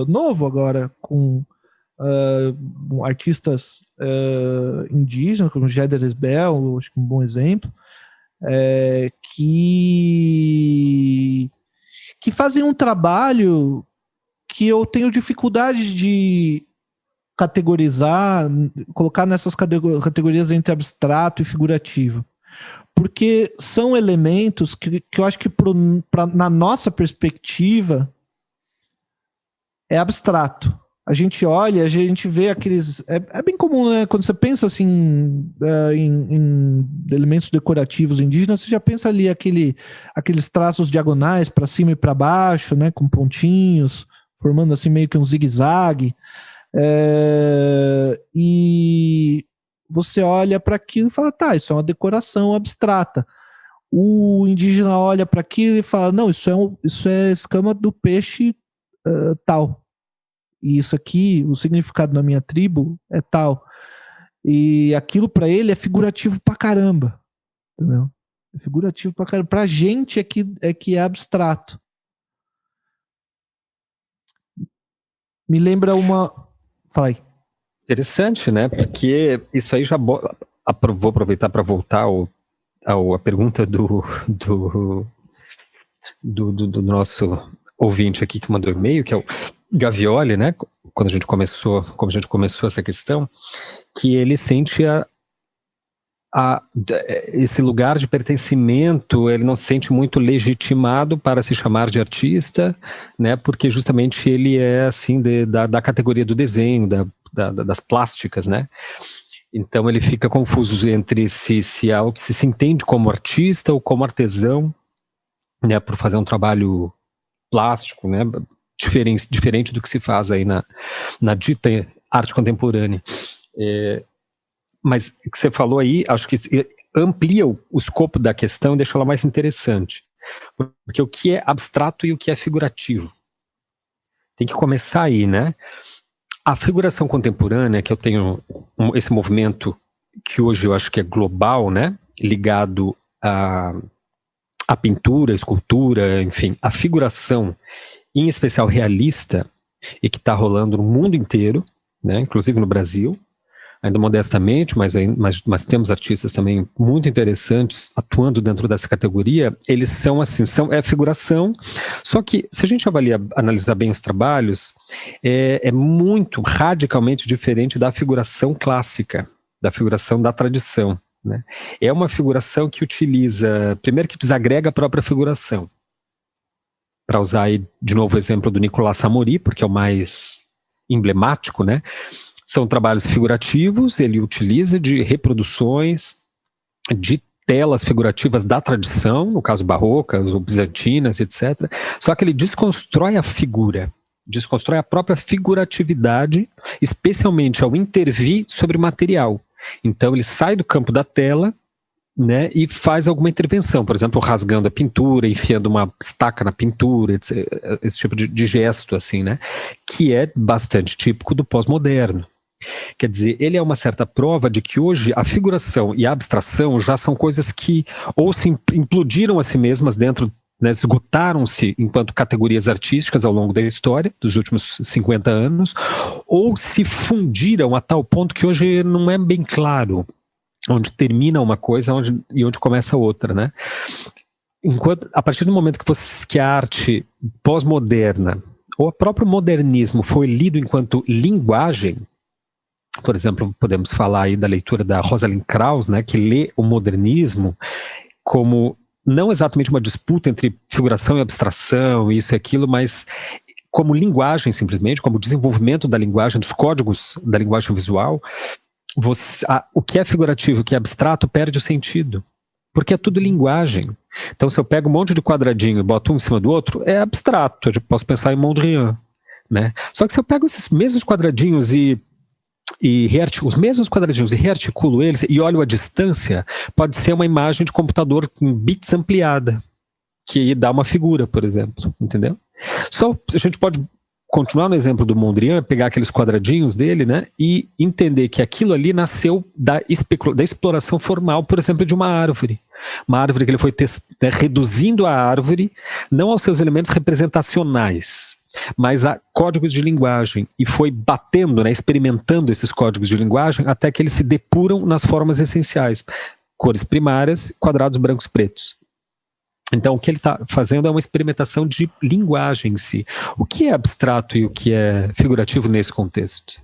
novo agora com artistas indígenas, como Géder Esbel, acho que é um bom exemplo, que fazem um trabalho que eu tenho dificuldade de categorizar, colocar nessas categorias entre abstrato e figurativo. Porque são elementos que eu acho que na nossa perspectiva é abstrato. A gente olha, a gente vê aqueles... É bem comum, né? Quando você pensa assim em elementos decorativos indígenas, você já pensa ali aqueles traços diagonais para cima e para baixo, né? Com pontinhos, formando assim meio que um zigue-zague. E você olha para aquilo e fala, tá, isso é uma decoração abstrata. O indígena olha para aquilo e fala, não, isso é escama do peixe tal. E isso aqui, o significado na minha tribo é tal. E aquilo para ele é figurativo pra caramba. Entendeu? É figurativo pra caramba. Pra gente é que é abstrato. Me lembra uma... Fala aí. Interessante, né? Porque isso aí já... Vou aproveitar para voltar à pergunta do nosso ouvinte aqui que mandou e-mail, que é o Gavioli, né? Como a gente começou essa questão, que ele sente esse lugar de pertencimento, ele não se sente muito legitimado para se chamar de artista, né, porque justamente ele é assim da categoria do desenho, das plásticas, né? Então ele fica confuso entre se se entende como artista ou como artesão, né, por fazer um trabalho plástico, né, diferente do que se faz aí na dita arte contemporânea. Mas o que você falou aí, acho que amplia o escopo da questão e deixa ela mais interessante. Porque o que é abstrato e o que é figurativo? Tem que começar aí, né? A figuração contemporânea, que eu tenho esse movimento que hoje eu acho que é global, né? Ligado à pintura, à escultura, enfim, a figuração, em especial realista, e que está rolando no mundo inteiro, né? Inclusive no Brasil, ainda modestamente, mas temos artistas também muito interessantes atuando dentro dessa categoria. Eles são assim, é figuração, só que se a gente analisar bem os trabalhos, é muito radicalmente diferente da figuração clássica, da figuração da tradição, né? É uma figuração que utiliza, primeiro que desagrega a própria figuração, para usar aí de novo o exemplo do Nicolas Samori, porque é o mais emblemático, né? São trabalhos figurativos, ele utiliza de reproduções de telas figurativas da tradição, no caso barrocas ou bizantinas, etc. Só que ele desconstrói a figura, desconstrói a própria figuratividade, especialmente ao intervir sobre o material. Então ele sai do campo da tela, né, e faz alguma intervenção, por exemplo, rasgando a pintura, enfiando uma estaca na pintura, esse tipo de gesto, assim, né, que é bastante típico do pós-moderno. Quer dizer, ele é uma certa prova de que hoje a figuração e a abstração já são coisas que ou se implodiram a si mesmas dentro, né, esgotaram-se enquanto categorias artísticas ao longo da história, dos últimos 50 anos, ou se fundiram a tal ponto que hoje não é bem claro onde termina uma coisa e onde começa outra, né? A partir do momento que a arte pós-moderna, ou o próprio modernismo foi lido enquanto linguagem, por exemplo, podemos falar aí da leitura da Rosalind Krauss, né, que lê o modernismo como não exatamente uma disputa entre figuração e abstração, isso e aquilo, mas como linguagem simplesmente, como desenvolvimento da linguagem, dos códigos da linguagem visual. O que é figurativo, o que é abstrato, perde o sentido, porque é tudo linguagem. Então, se eu pego um monte de quadradinho e boto um em cima do outro, é abstrato, eu posso pensar em Mondrian, né? Só que se eu pego esses mesmos quadradinhos e rearticulo eles e olho a distância, pode ser uma imagem de computador com bits ampliada, que dá uma figura, por exemplo, entendeu? Só a gente pode continuar no exemplo do Mondrian, pegar aqueles quadradinhos dele, né, e entender que aquilo ali nasceu da exploração formal, por exemplo, de uma árvore. Uma árvore que ele foi reduzindo a árvore, não aos seus elementos representacionais, mas a códigos de linguagem, e foi batendo, né, experimentando esses códigos de linguagem até que eles se depuram nas formas essenciais, cores primárias, quadrados brancos e pretos. Então o que ele está fazendo é uma experimentação de linguagem em si. O que é abstrato e o que é figurativo nesse contexto?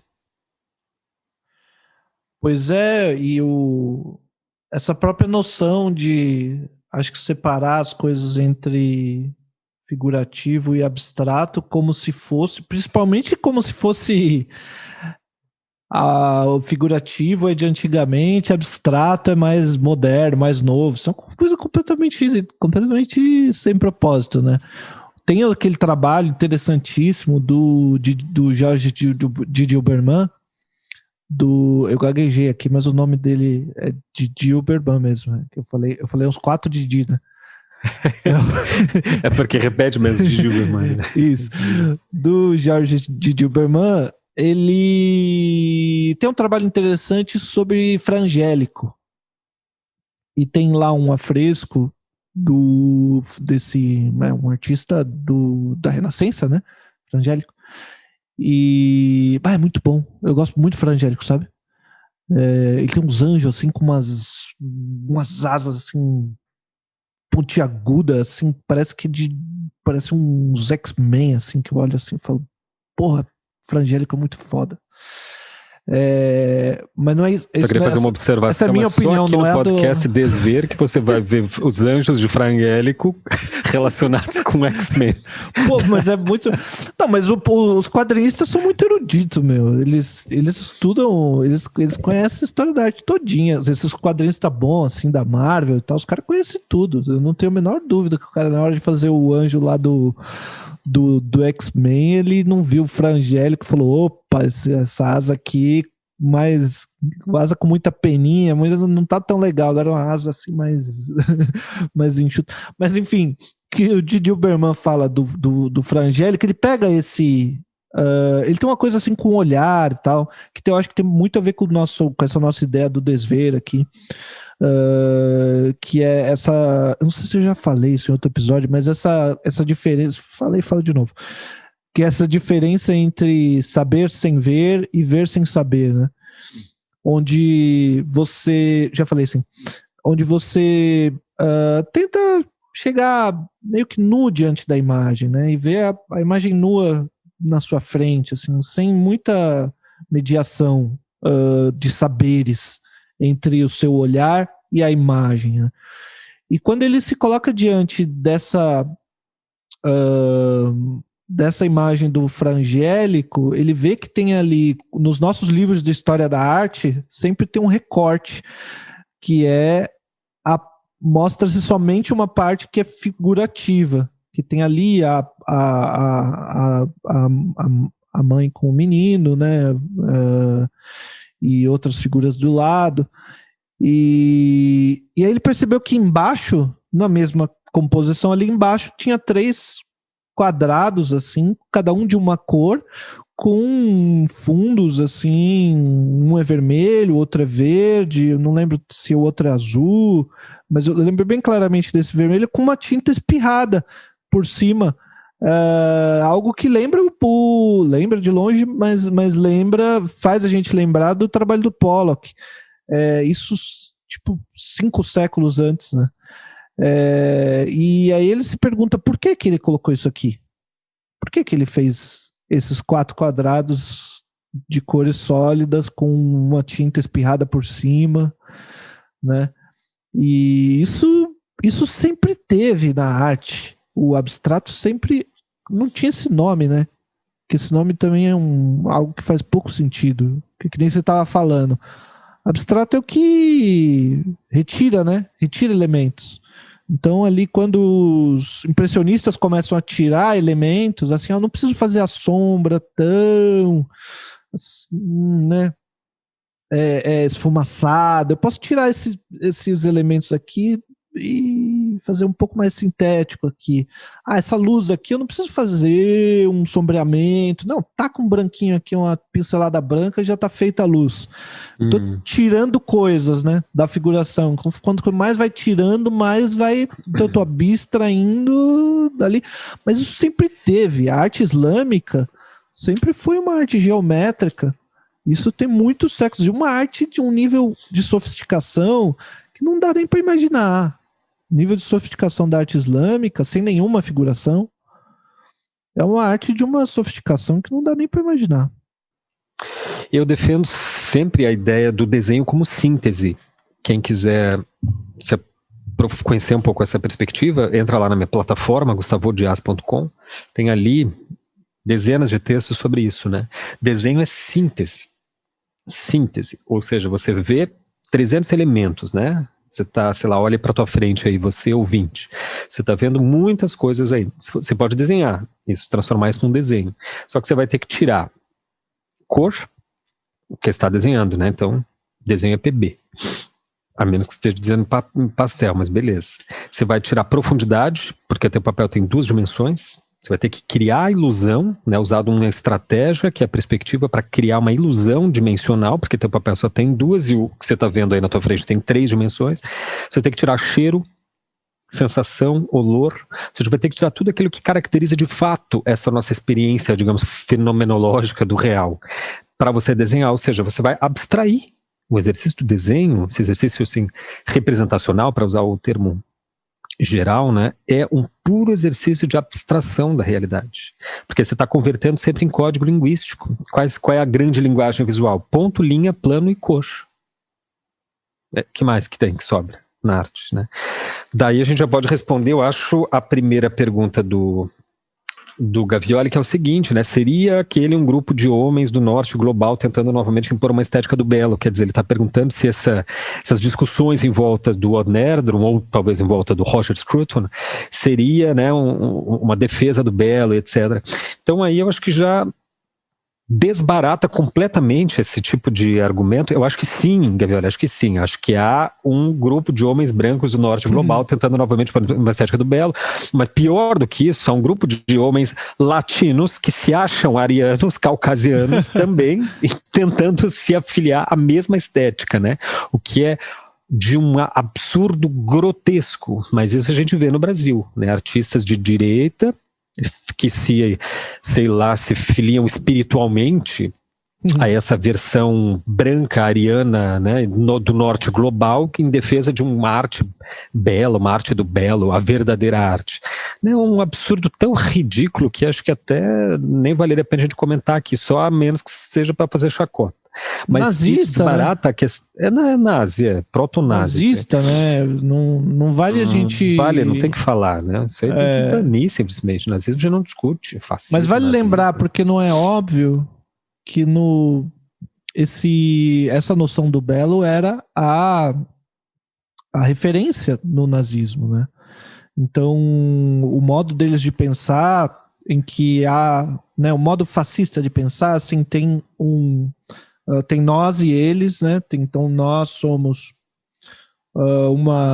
Pois é, essa própria noção de, acho que separar as coisas entre figurativo e abstrato como se fosse, principalmente como se fosse o figurativo é de antigamente, abstrato é mais moderno, mais novo. São coisas completamente sem propósito, né? Tem aquele trabalho interessantíssimo do Jorge Dilberman, eu gaguejei aqui, mas o nome dele é Dilberman mesmo, né? Eu falei uns 4 Didi, né? É porque repete mesmo de Dilberman, né? Isso. Do Jorge Dilberman, ele tem um trabalho interessante sobre Frangélico. E tem lá um afresco um artista da Renascença, né? Frangélico. E é muito bom. Eu gosto muito do Frangélico, sabe? Ele tem uns anjos assim com umas asas assim pontiagudas, assim, parece uns X-Men, assim, que eu olho assim e falo, porra, Frangélico é muito foda. Mas não é isso. Só queria fazer uma observação. Essa é a minha opinião, só aqui não no é podcast Desver que você vai ver os anjos de Frangélico relacionados com X-Men. Pô, mas é muito... Não, mas os quadrinistas são muito eruditos, meu. Eles estudam, eles conhecem a história da arte todinha. Esses quadrinistas bons, assim, da Marvel e tal, os caras conhecem tudo. Eu não tenho a menor dúvida que o cara, na hora de fazer o anjo lá do X-Men, ele não viu o Frangélico e falou, opa, essa asa aqui, mais asa com muita peninha, não tá tão legal, agora uma asa assim mais mais enxuta. Mas enfim, que o Didi Uberman fala do Frangélico, ele pega esse... ele tem uma coisa assim com o olhar e tal, que eu acho que tem muito a ver com essa nossa ideia do desver aqui. Que é essa... Eu não sei se eu já falei isso em outro episódio, mas essa diferença... Falo de novo. Que é essa diferença entre saber sem ver e ver sem saber, né? Onde você... Já falei assim. Onde você tenta chegar meio que nu diante da imagem, né? E ver a imagem nua na sua frente, assim, sem muita mediação de saberes entre o seu olhar e a imagem, né? E quando ele se coloca diante dessa imagem do Frangélico, ele vê que tem ali, nos nossos livros de história da arte, sempre tem um recorte, que mostra-se somente uma parte que é figurativa, que tem ali a mãe com o menino, né? E outras figuras do lado. E aí ele percebeu que embaixo, na mesma composição ali embaixo, tinha 3 quadrados, assim, cada um de uma cor, com fundos, assim, um é vermelho, outro é verde, eu não lembro se o outro é azul, mas eu lembro bem claramente desse vermelho, com uma tinta espirrada por cima. Algo que lembra de longe, mas faz a gente lembrar do trabalho do Pollock. Isso, tipo, 5 séculos antes, né? E aí ele se pergunta por que ele colocou isso aqui? Por que ele fez esses 4 quadrados de cores sólidas com uma tinta espirrada por cima, né? E isso sempre teve na arte. O abstrato sempre não tinha esse nome, né? Que esse nome também é algo que faz pouco sentido, que nem você estava falando. Abstrato é o que retira, né? Retira elementos. Então, ali, quando os impressionistas começam a tirar elementos, assim, eu não preciso fazer a sombra tão, assim, né? Esfumaçada. Eu posso tirar esses elementos aqui e fazer um pouco mais sintético aqui. Essa luz aqui eu não preciso fazer um sombreamento. Não, tá com um branquinho aqui, uma pincelada branca e já tá feita a luz. Tô tirando coisas, né, da figuração. Quanto mais vai tirando, mais vai... Então eu tô abstraindo dali. Mas isso sempre teve. A arte islâmica sempre foi uma arte geométrica. Isso tem muitos séculos. E uma arte de um nível de sofisticação que não dá nem para imaginar. Nível de sofisticação da arte islâmica, sem nenhuma figuração, é uma arte de uma sofisticação que não dá nem para imaginar. Eu defendo sempre a ideia do desenho como síntese. Quem quiser conhecer um pouco essa perspectiva, entra lá na minha plataforma, gustavodias.com. Tem ali dezenas de textos sobre isso, né? Desenho é síntese. Síntese, ou seja, você vê 300 elementos, né? Você tá, sei lá, olha para tua frente aí, você ouvinte. Você tá vendo muitas coisas aí. Você pode desenhar, transformar isso num desenho. Só que você vai ter que tirar cor, que você está desenhando, né? Então, desenho é PB. A menos que você esteja desenhando em pastel, mas beleza. Você vai tirar profundidade, porque teu papel tem 2 dimensões. Você vai ter que criar a ilusão, né, usando uma estratégia, que é a perspectiva, para criar uma ilusão dimensional, porque teu papel só tem 2 e o que você está vendo aí na tua frente tem 3 dimensões. Você vai ter que tirar cheiro, sensação, olor. Você vai ter que tirar tudo aquilo que caracteriza de fato essa nossa experiência, digamos, fenomenológica do real, para você desenhar. Ou seja, você vai abstrair o exercício do desenho, esse exercício assim, representacional, para usar o termo geral, né, é um puro exercício de abstração da realidade. Porque você está convertendo sempre em código linguístico. Qual é a grande linguagem visual? Ponto, linha, plano e cor. Que mais que tem que sobra na arte, né? Daí a gente já pode responder, eu acho, a primeira pergunta do Gavioli, que é o seguinte, né? Seria aquele um grupo de homens do norte global tentando novamente impor uma estética do belo? Quer dizer, ele está perguntando se essas discussões em volta do Odd Nerdrum, ou talvez em volta do Roger Scruton, seria, né, uma defesa do belo, etc. Então aí eu acho que já desbarata completamente esse tipo de argumento. Eu acho que sim, Gabriel, acho que sim. Acho que há um grupo de homens brancos do norte global tentando novamente uma estética do belo, mas pior do que isso, há um grupo de homens latinos que se acham arianos, caucasianos também, e tentando se afiliar à mesma estética, né? O que é de um absurdo grotesco, mas isso a gente vê no Brasil, né? Artistas de direita que se filiam espiritualmente a essa versão branca, ariana, né, do norte global, que em defesa de uma arte bela, uma arte do belo, a verdadeira arte. É um absurdo tão ridículo que acho que até nem valeria a pena a gente comentar aqui, só a menos que seja para fazer chacota. Mas nazista, isso desbarata, né? É nazi, é proto-nazi. Nazista, né? Não vale a gente... Vale, não tem que falar, né? Isso aí tem que banir simplesmente. Nazismo já não discute. Fascismo, mas vale nazismo. lembrar, porque não é óbvio que essa noção do belo era a referência no nazismo, né? Então, o modo deles de pensar, em que há, né, o modo fascista de pensar, assim, tem nós e eles, né? Então nós somos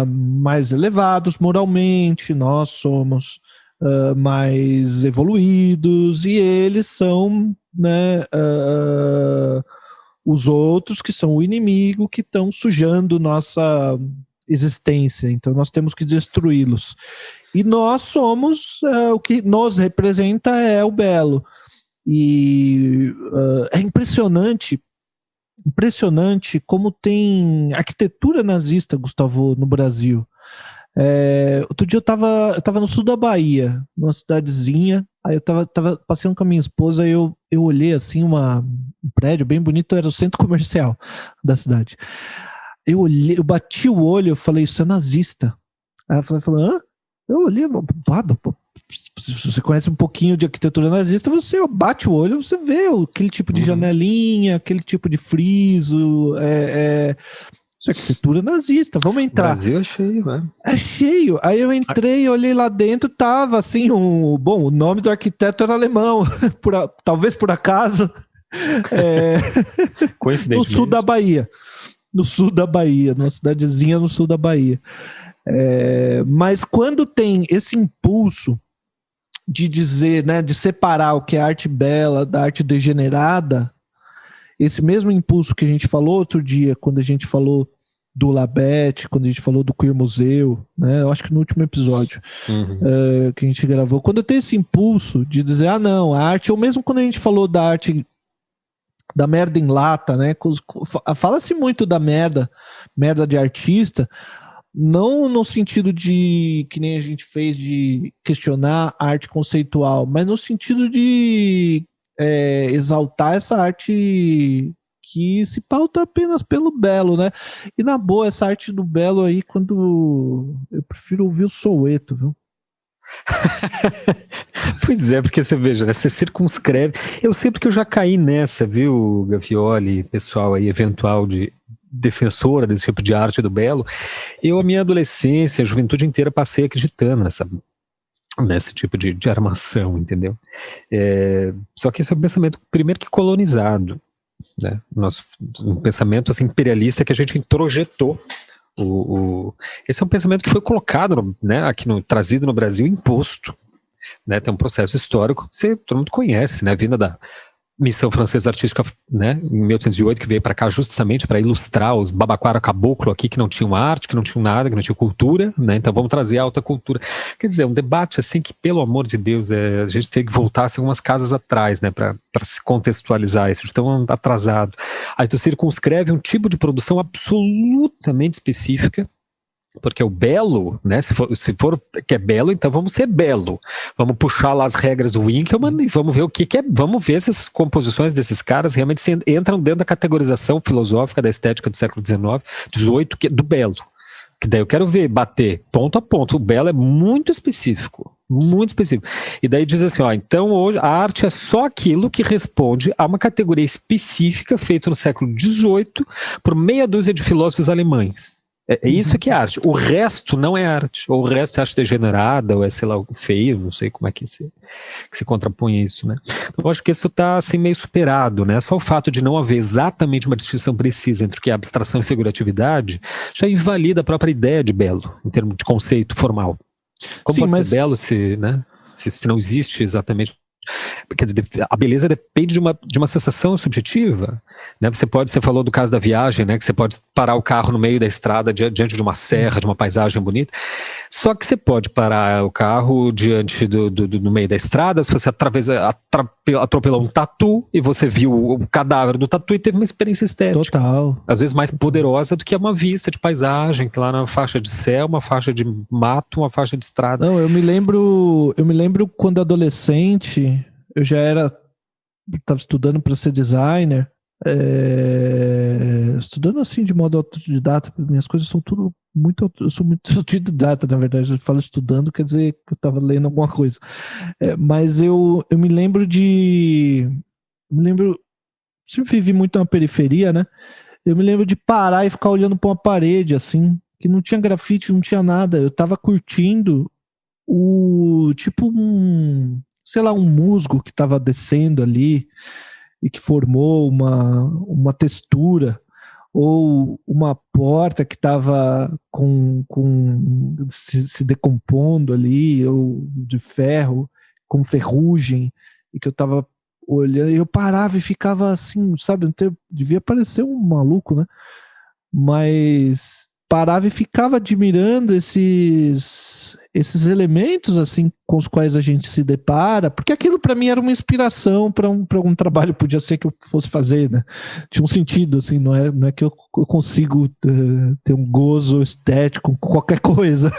mais elevados moralmente, nós somos mais evoluídos e eles são, né, os outros que são o inimigo, que estão sujando nossa existência, então nós temos que destruí-los. E nós somos, o que nos representa é o belo. E é impressionante como tem arquitetura nazista, Gustavo, no Brasil. Outro dia eu tava no sul da Bahia, numa cidadezinha, aí eu tava passeando com a minha esposa e eu olhei assim um prédio bem bonito, era o centro comercial da cidade. Eu bati o olho, eu falei, isso é nazista. Aí ela falou, hã? Eu olhei, se você conhece um pouquinho de arquitetura nazista, você bate o olho, você vê aquele tipo de janelinha, aquele tipo de friso, isso é arquitetura nazista, vamos entrar. O Brasil é cheio, né? É cheio. Aí eu entrei, olhei lá dentro, tava assim, o nome do arquiteto era alemão, talvez por acaso, no sul da Bahia. No sul da Bahia, numa cidadezinha no sul da Bahia. Mas quando tem esse impulso de dizer, né, de separar o que é arte bela da arte degenerada, esse mesmo impulso que a gente falou outro dia, quando a gente falou do Labete, quando a gente falou do Queer Museu, né, eu acho que no último episódio que a gente gravou, quando tem esse impulso de dizer, não, a arte, ou mesmo quando a gente falou da arte da merda em lata, né, fala-se muito da merda de artista, não no sentido de, que nem a gente fez, de questionar a arte conceitual, mas no sentido de exaltar essa arte que se pauta apenas pelo belo, né? E na boa, essa arte do belo aí, quando eu prefiro ouvir o Soweto, viu? Pois é, porque você veja, né, você circunscreve. Eu sei porque eu já caí nessa, viu, Gavioli, pessoal aí, eventual de defensora desse tipo de arte do belo. Eu, a minha adolescência, a juventude inteira, passei acreditando nesse tipo de armação, entendeu? Só que esse é um pensamento, primeiro, que colonizado, né? Um pensamento assim, imperialista que a gente introjetou. Esse é um pensamento que foi colocado, né, aqui trazido no Brasil, imposto, né? Tem um processo histórico que todo mundo conhece, né? Vinda da Missão Francesa Artística, né, em 1808, que veio para cá justamente para ilustrar os babaquara caboclo aqui, que não tinham arte, que não tinham nada, que não tinham cultura, né? Então vamos trazer a alta cultura. Quer dizer, um debate assim que, pelo amor de Deus, a gente tem que voltar assim, algumas casas atrás, né, para se contextualizar isso, de tão atrasado. Aí tu circunscreve um tipo de produção absolutamente específica, Porque o belo, né? Se for que é belo, então vamos ser belo. Vamos puxar lá as regras do Winckelmann e vamos ver o que é. Vamos ver se essas composições desses caras realmente entram dentro da categorização filosófica da estética do século XIX, XVIII, do belo. Que daí eu quero ver, bater ponto a ponto. O belo é muito específico. Muito específico. E daí diz assim, ó, então hoje a arte é só aquilo que responde a uma categoria específica feita no século XVIII por meia dúzia de filósofos alemães. É isso que é arte. O resto não é arte. Ou o resto é arte degenerada, ou é, sei lá, feio, não sei como é que se contrapõe isso, né? Então, eu acho que isso está assim, meio superado, né? Só o fato de não haver exatamente uma distinção precisa entre o que é abstração e figuratividade já invalida a própria ideia de belo, em termos de conceito formal. Como Sim, pode ser belo se não existe exatamente... Quer dizer, a beleza depende de uma sensação subjetiva, né? Você falou do caso da viagem, né? Que você pode parar o carro no meio da estrada diante de uma serra, de uma paisagem bonita. Só que você pode parar o carro diante no meio da estrada, se você atropelou um tatu e você viu o cadáver do tatu e teve uma experiência estética. Total. Às vezes mais poderosa do que uma vista de paisagem, que lá na faixa de céu, uma faixa de mato, uma faixa de estrada. Não, eu me lembro quando adolescente, eu já estava estudando para ser designer, estudando assim de modo autodidata, minhas coisas são tudo eu sou muito autodidata, na verdade. Eu falo estudando, quer dizer que eu estava lendo alguma coisa. Mas eu me lembro sempre vivi muito na periferia, né? Eu me lembro de parar e ficar olhando para uma parede, assim, que não tinha grafite, não tinha nada. Eu tava curtindo sei lá, um musgo que tava descendo ali e que formou uma textura, ou uma porta que tava se decompondo ali, ou de ferro, com ferrugem, e que eu tava olhando, e eu parava e ficava assim, sabe, devia parecer um maluco, né? Mas parava e ficava admirando esses elementos assim com os quais a gente se depara, porque aquilo para mim era uma inspiração para algum trabalho, podia ser que eu fosse fazer, né? Tinha um sentido, assim, não é que eu consigo ter um gozo estético com qualquer coisa.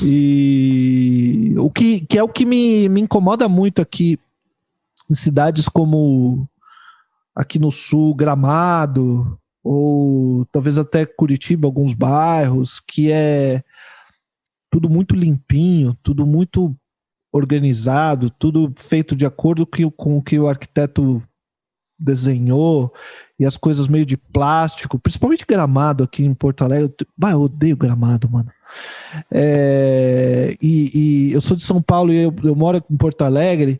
E o que é o que me incomoda muito aqui em cidades como aqui no sul, Gramado, ou talvez até Curitiba, alguns bairros, que é tudo muito limpinho, tudo muito organizado, tudo feito de acordo com o que o arquiteto desenhou, e as coisas meio de plástico, principalmente Gramado aqui em Porto Alegre. Eu odeio Gramado, mano. E eu sou de São Paulo e eu moro em Porto Alegre,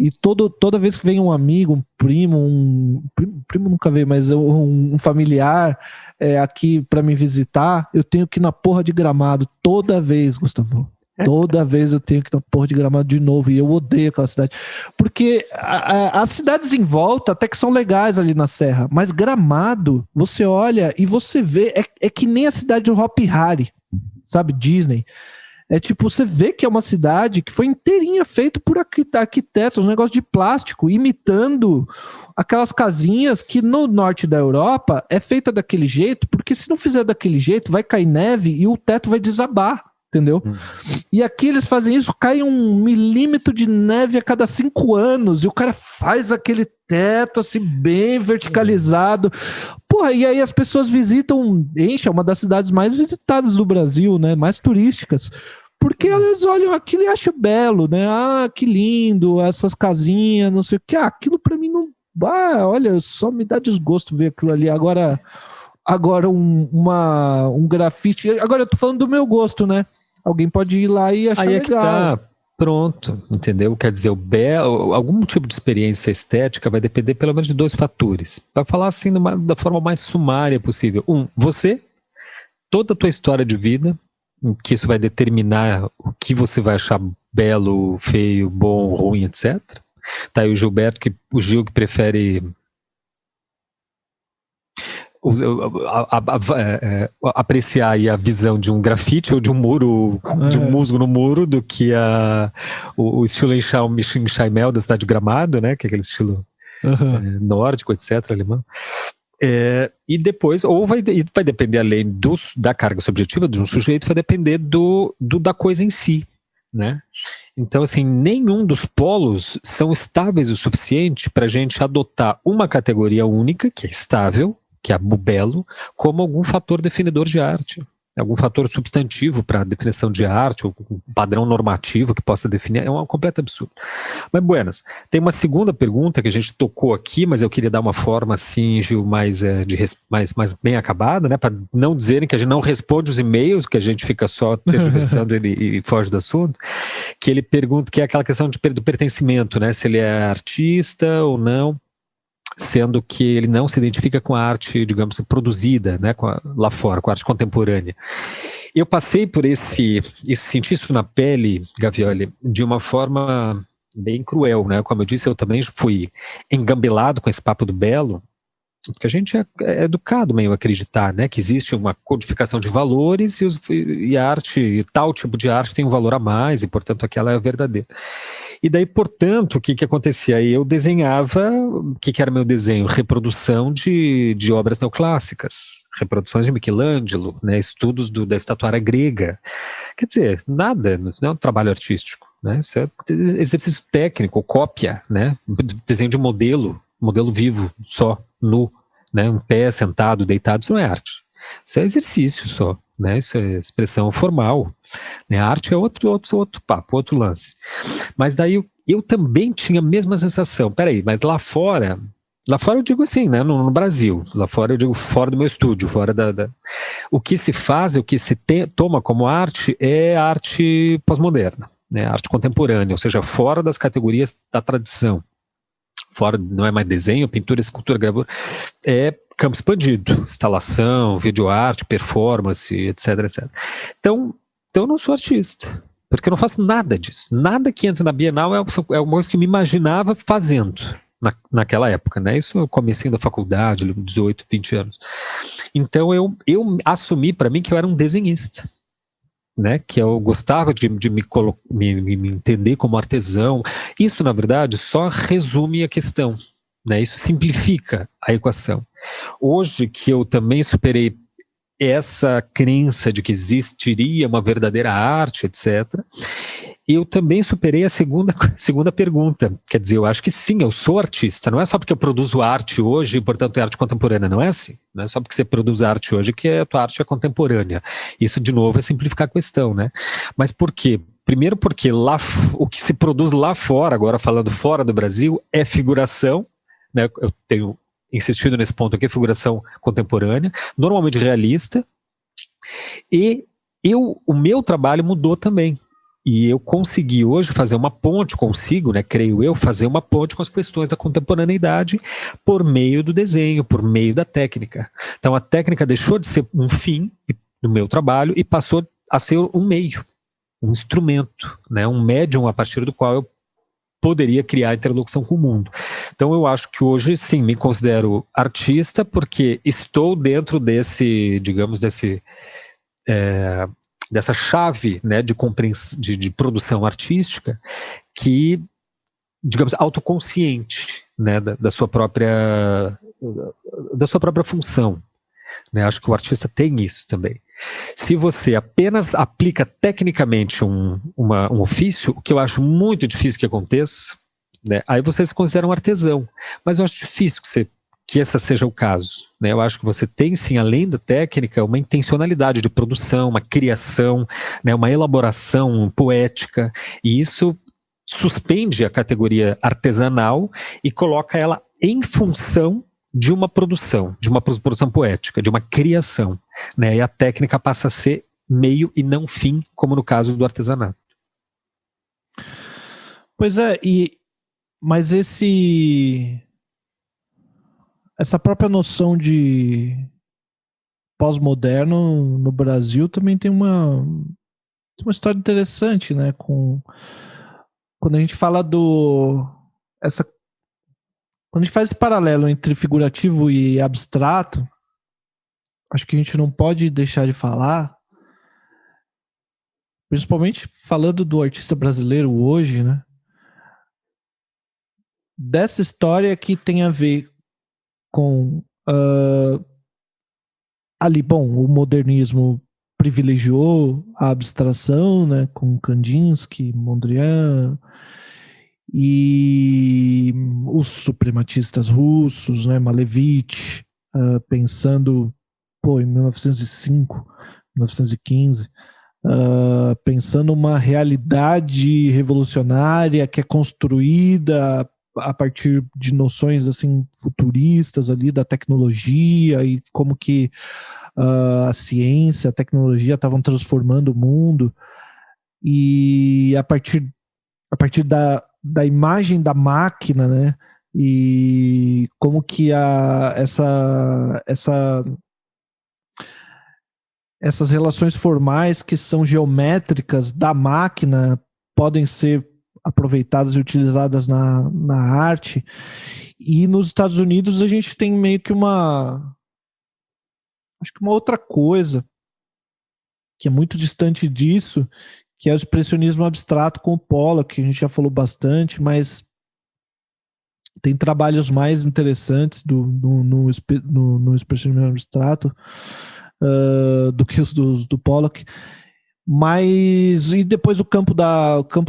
e toda vez que vem um amigo, um primo nunca veio, mas um familiar aqui para me visitar, eu tenho que ir na porra de Gramado toda vez, Gustavo. Toda vez eu tenho que ir na porra de Gramado de novo, e eu odeio aquela cidade. Porque as cidades em volta até que são legais ali na Serra, mas Gramado, você olha e você vê, é que nem a cidade de Hopi Hari, sabe, Disney. É tipo, você vê que é uma cidade que foi inteirinha feita por arquitetos, um negócio de plástico, imitando aquelas casinhas que no norte da Europa é feita daquele jeito, porque se não fizer daquele jeito, vai cair neve e o teto vai desabar, entendeu? E aqui eles fazem isso, cai 1 milímetro de neve a cada 5 anos, e o cara faz aquele teto assim, bem verticalizado. Porra, e aí as pessoas visitam, é uma das cidades mais visitadas do Brasil, né? Mais turísticas. Porque elas olham aquilo e acham belo, né? Ah, que lindo, essas casinhas, não sei o que. Aquilo pra mim não... olha, só me dá desgosto ver aquilo ali. Agora um grafite... Agora eu tô falando do meu gosto, né? Alguém pode ir lá e achar legal. Que tá. Pronto, entendeu? Quer dizer, algum tipo de experiência estética vai depender pelo menos de 2 fatores. Para falar assim da forma mais sumária possível. Você, toda a tua história de vida, que isso vai determinar o que você vai achar belo, feio, bom, ruim, etc. Tá aí o Gil que prefere apreciar aí a visão de um grafite ou de um muro, de um musgo no muro, do que o estilo Enxaimel da cidade de Gramado, né? Que é aquele estilo nórdico, etc., alemão. E depois, ou vai depender, além da carga subjetiva de um sujeito, vai depender da coisa em si, né? Então, assim, nenhum dos polos são estáveis o suficiente para a gente adotar uma categoria única, que é estável, que é a belo, como algum fator definidor de arte. Algum fator substantivo para a definição de arte, ou um padrão normativo que possa definir, é um completo absurdo. Mas, buenas, tem uma segunda pergunta que a gente tocou aqui, mas eu queria dar uma forma, assim, Gil, mais bem acabada, né, para não dizerem que a gente não responde os e-mails, que a gente fica só tergiversando e foge do assunto, que ele pergunta, que é aquela questão do pertencimento, né, se ele é artista ou não, sendo que ele não se identifica com a arte, digamos, produzida, né, lá fora, com a arte contemporânea. Eu passei por senti isso na pele, Gavioli, de uma forma bem cruel, né? Como eu disse, eu também fui engambelado com esse papo do belo, porque a gente é educado meio a acreditar, né, que existe uma codificação de valores e a arte, tal tipo de arte tem um valor a mais e, portanto, aquela é a verdadeira. E daí, portanto, o que acontecia? Eu desenhava, o que era meu desenho? Reprodução de obras neoclássicas, reproduções de Michelangelo, né, estudos da estatuária grega. Quer dizer, nada, isso não é um trabalho artístico, né, isso é exercício técnico, cópia, né, desenho de modelo vivo, só, nu, né, um pé sentado, deitado, isso não é arte. Isso é exercício só, né, isso é expressão formal. Né, a arte é outro papo, outro lance. Mas daí eu também tinha a mesma sensação. Peraí, mas lá fora eu digo assim, né, no Brasil, lá fora eu digo fora do meu estúdio, fora o que se faz, o que se toma como arte é arte pós-moderna, né, arte contemporânea, ou seja, fora das categorias da tradição. Fora, não é mais desenho, pintura, escultura, gravura, é campo expandido, instalação, videoarte, performance, etc, etc. Então eu não sou artista, porque eu não faço nada disso. Nada que entra na Bienal é uma coisa que eu me imaginava fazendo naquela época, né? Isso eu comecei da faculdade, 18, 20 anos. Então eu assumi para mim que eu era um desenhista. Né, que eu gostava de me entender como artesão. Isso, na verdade, só resume a questão, né, isso simplifica a equação. Hoje que eu também superei essa crença de que existiria uma verdadeira arte, etc., eu também superei a segunda pergunta. Quer dizer, eu acho que sim, eu sou artista. Não é só porque eu produzo arte hoje, portanto é arte contemporânea, não é assim. Não é só porque você produz arte hoje que a tua arte é contemporânea. Isso, de novo, é simplificar a questão, né? Mas por quê? Primeiro porque o que se produz lá fora, agora falando fora do Brasil, é figuração, né? Eu tenho insistido nesse ponto aqui, figuração contemporânea, normalmente realista, e o meu trabalho mudou também. E eu consegui hoje fazer uma ponte, né, creio eu, fazer uma ponte com as questões da contemporaneidade por meio do desenho, por meio da técnica. Então a técnica deixou de ser um fim do meu trabalho e passou a ser um meio, um instrumento, né, um médium a partir do qual eu poderia criar interlocução com o mundo. Então eu acho que hoje sim me considero artista porque estou dentro digamos, dessa chave, né, de produção artística que, digamos, autoconsciente, né, da sua própria função. Né? Acho que o artista tem isso também. Se você apenas aplica tecnicamente um ofício, o que eu acho muito difícil que aconteça, né, aí você se considera um artesão. Mas eu acho difícil que esse seja o caso. Né? Eu acho que você tem, sim, além da técnica, uma intencionalidade de produção, uma criação, né, uma elaboração poética, e isso suspende a categoria artesanal e coloca ela em função de uma produção poética, de uma criação. Né? E a técnica passa a ser meio e não fim, como no caso do artesanato. Pois é, mas essa própria noção de pós-moderno no Brasil também tem uma história interessante, né? Quando a gente fala quando a gente faz esse paralelo entre figurativo e abstrato, acho que a gente não pode deixar de falar, principalmente falando do artista brasileiro hoje, né? Dessa história que tem a ver com ali, bom, o modernismo privilegiou a abstração, né, com Kandinsky, Mondrian e os suprematistas russos, né, Malevich, pensando, em 1905, 1915, pensando uma realidade revolucionária que é construída a partir de noções assim futuristas ali da tecnologia e como que a ciência, a tecnologia estavam transformando o mundo, e a partir da imagem da máquina, né? E como que essas relações formais que são geométricas da máquina podem ser aproveitadas e utilizadas na arte. E nos Estados Unidos a gente tem meio que uma outra coisa que é muito distante disso, que é o expressionismo abstrato com o Pollock, que a gente já falou bastante, mas tem trabalhos mais interessantes no expressionismo abstrato do que os do Pollock. Mas, e depois o campo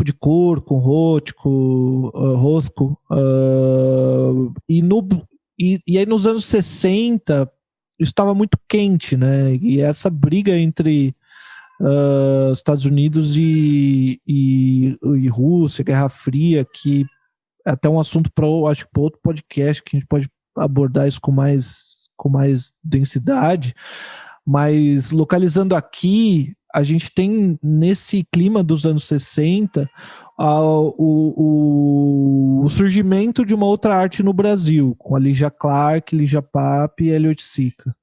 de cor com Rothko, e aí nos anos 60 isso estava muito quente, né? E essa briga entre Estados Unidos e Rússia, Guerra Fria, que é até um assunto para outro podcast que a gente pode abordar isso com mais densidade, mas localizando aqui, a gente tem nesse clima dos anos 60 o surgimento de uma outra arte no Brasil, com a Lígia Clark, Lígia Pape e Elliot Sica,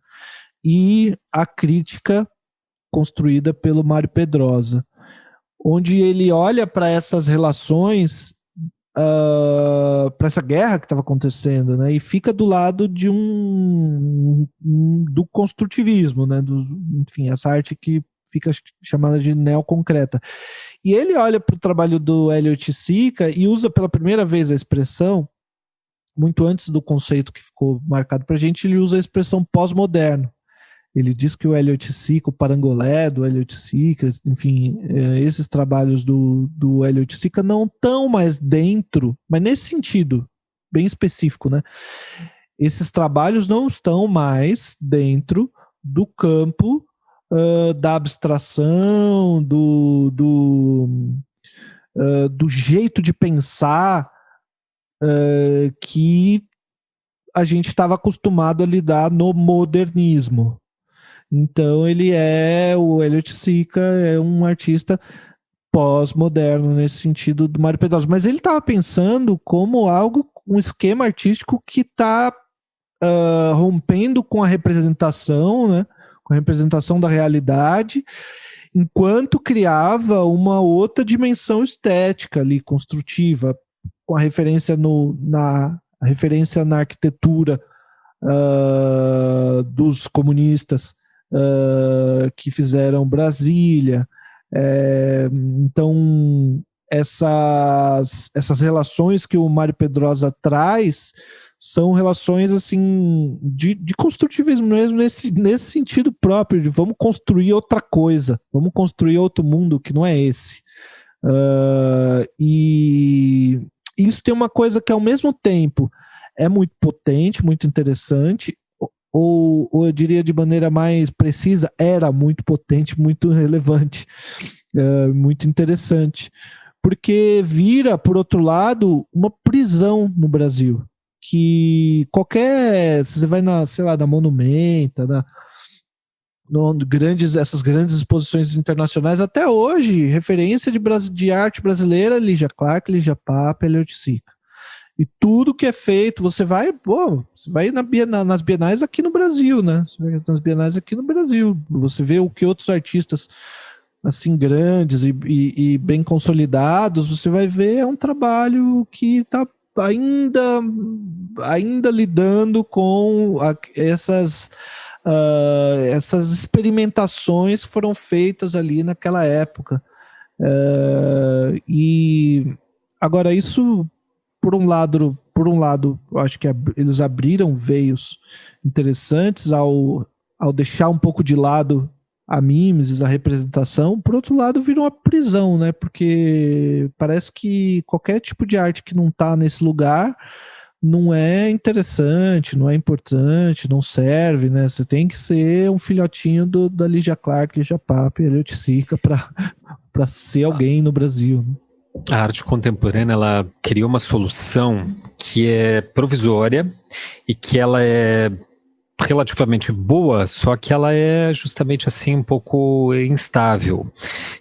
e a crítica construída pelo Mário Pedrosa, onde ele olha para essas relações, para essa guerra que estava acontecendo, né, e fica do lado de do construtivismo, né, enfim, essa arte que fica chamada de neoconcreta. E ele olha para o trabalho do Elliot Sica e usa pela primeira vez a expressão, muito antes do conceito que ficou marcado para a gente, ele usa a expressão pós-moderno. Ele diz que o Elliot Sica, o Parangolé do Elliot Sica, enfim, esses trabalhos do Elliot Sica não estão mais dentro, mas nesse sentido, bem específico, né? Esses trabalhos não estão mais dentro do campo da abstração, do jeito de pensar que a gente estava acostumado a lidar no modernismo. Então o Elliot Sica é um artista pós-moderno nesse sentido do Mário Pedrosa, mas ele estava pensando como um esquema artístico que está rompendo com a representação, né, com a representação da realidade, enquanto criava uma outra dimensão estética ali, construtiva, com a referência na arquitetura dos comunistas que fizeram Brasília. Então, essas relações que o Mário Pedrosa traz são relações assim de construtivismo mesmo, nesse sentido próprio, de vamos construir outra coisa, vamos construir outro mundo que não é esse. E isso tem uma coisa que ao mesmo tempo é muito potente, muito interessante, ou eu diria de maneira mais precisa, era muito potente, muito relevante, muito interessante, porque vira, por outro lado, uma prisão no Brasil, que se você vai na Monumenta, essas grandes exposições internacionais, até hoje, referência de arte brasileira, Lígia Clark, Lígia Pape, Elliot Sica. E tudo que é feito, você vai nas bienais aqui no Brasil, né? Você vai nas bienais aqui no Brasil, você vê o que outros artistas assim grandes e bem consolidados, você vai ver um trabalho que está ainda lidando com essas experimentações que foram feitas ali naquela época. E agora isso, por um lado, por um lado, eu acho que eles abriram veios interessantes ao deixar um pouco de lado a mimesis, a representação. Por outro lado, virou uma prisão, né? Porque parece que qualquer tipo de arte que não está nesse lugar não é interessante, não é importante, não serve, né? Você tem que ser um filhotinho da Lygia Clark, Lygia Pape, Elliot Sica para ser alguém no Brasil, né? A arte contemporânea, ela cria uma solução que é provisória e que ela é relativamente boa, só que ela é justamente assim um pouco instável,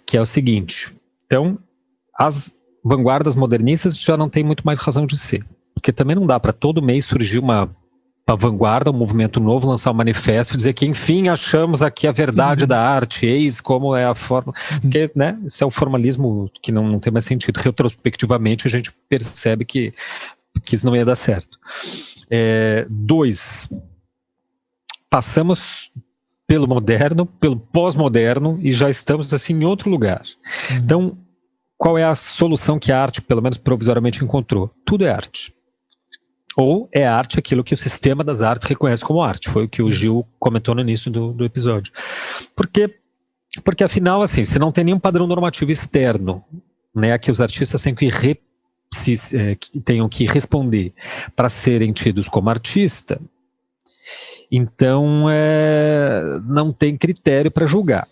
que é o seguinte. Então, as vanguardas modernistas já não têm muito mais razão de ser, porque também não dá para todo mês surgir uma vanguarda, um movimento novo, lançar um manifesto e dizer que, enfim, achamos aqui a verdade da arte, eis como é a forma. Porque, né, isso é um formalismo que não tem mais sentido. Retrospectivamente, a gente percebe que isso não ia dar certo. 2, passamos pelo moderno, pelo pós-moderno, e já estamos, assim, em outro lugar. Então, qual é a solução que a arte, pelo menos provisoriamente, encontrou? Tudo é arte. Ou é arte aquilo que o sistema das artes reconhece como arte. Foi o que o Gil comentou no início do episódio. Porque afinal, assim, se não tem nenhum padrão normativo externo, né, a que os artistas tenham que responder para serem tidos como artista, então não tem critério para julgar,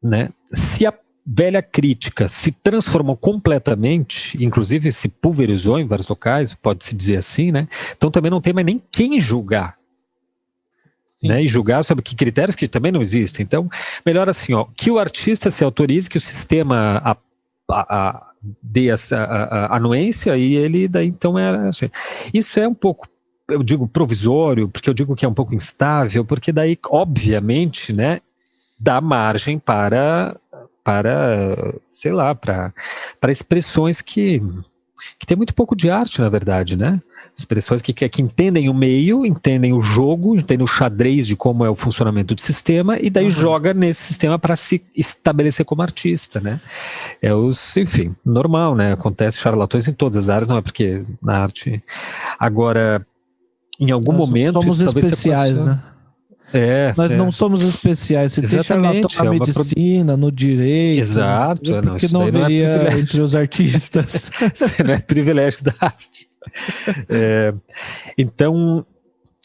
né? Se a velha crítica se transformou completamente, inclusive se pulverizou em vários locais, pode-se dizer assim, né? Então também não tem mais nem quem julgar. Né? E julgar sobre que critérios que também não existem. Então, melhor assim, que o artista se autorize, que o sistema dê a anuência e ele daí então isso é um pouco, eu digo provisório, porque eu digo que é um pouco instável, porque daí, obviamente, né, dá margem para sei lá, para expressões que tem muito pouco de arte, na verdade, né? Expressões que entendem o meio, entendem o jogo, entendem o xadrez de como é o funcionamento do sistema, e daí joga nesse sistema para se estabelecer como artista, né? Enfim, normal, né? Acontece charlatões em todas as áreas, não é porque na arte. Agora, em algum momento. Somos isso especiais, né? Nós não somos especiais. Se tem charlatão na medicina, no direito. Exato. Porque não haveria entre os artistas. Você não é privilégio da arte. Então,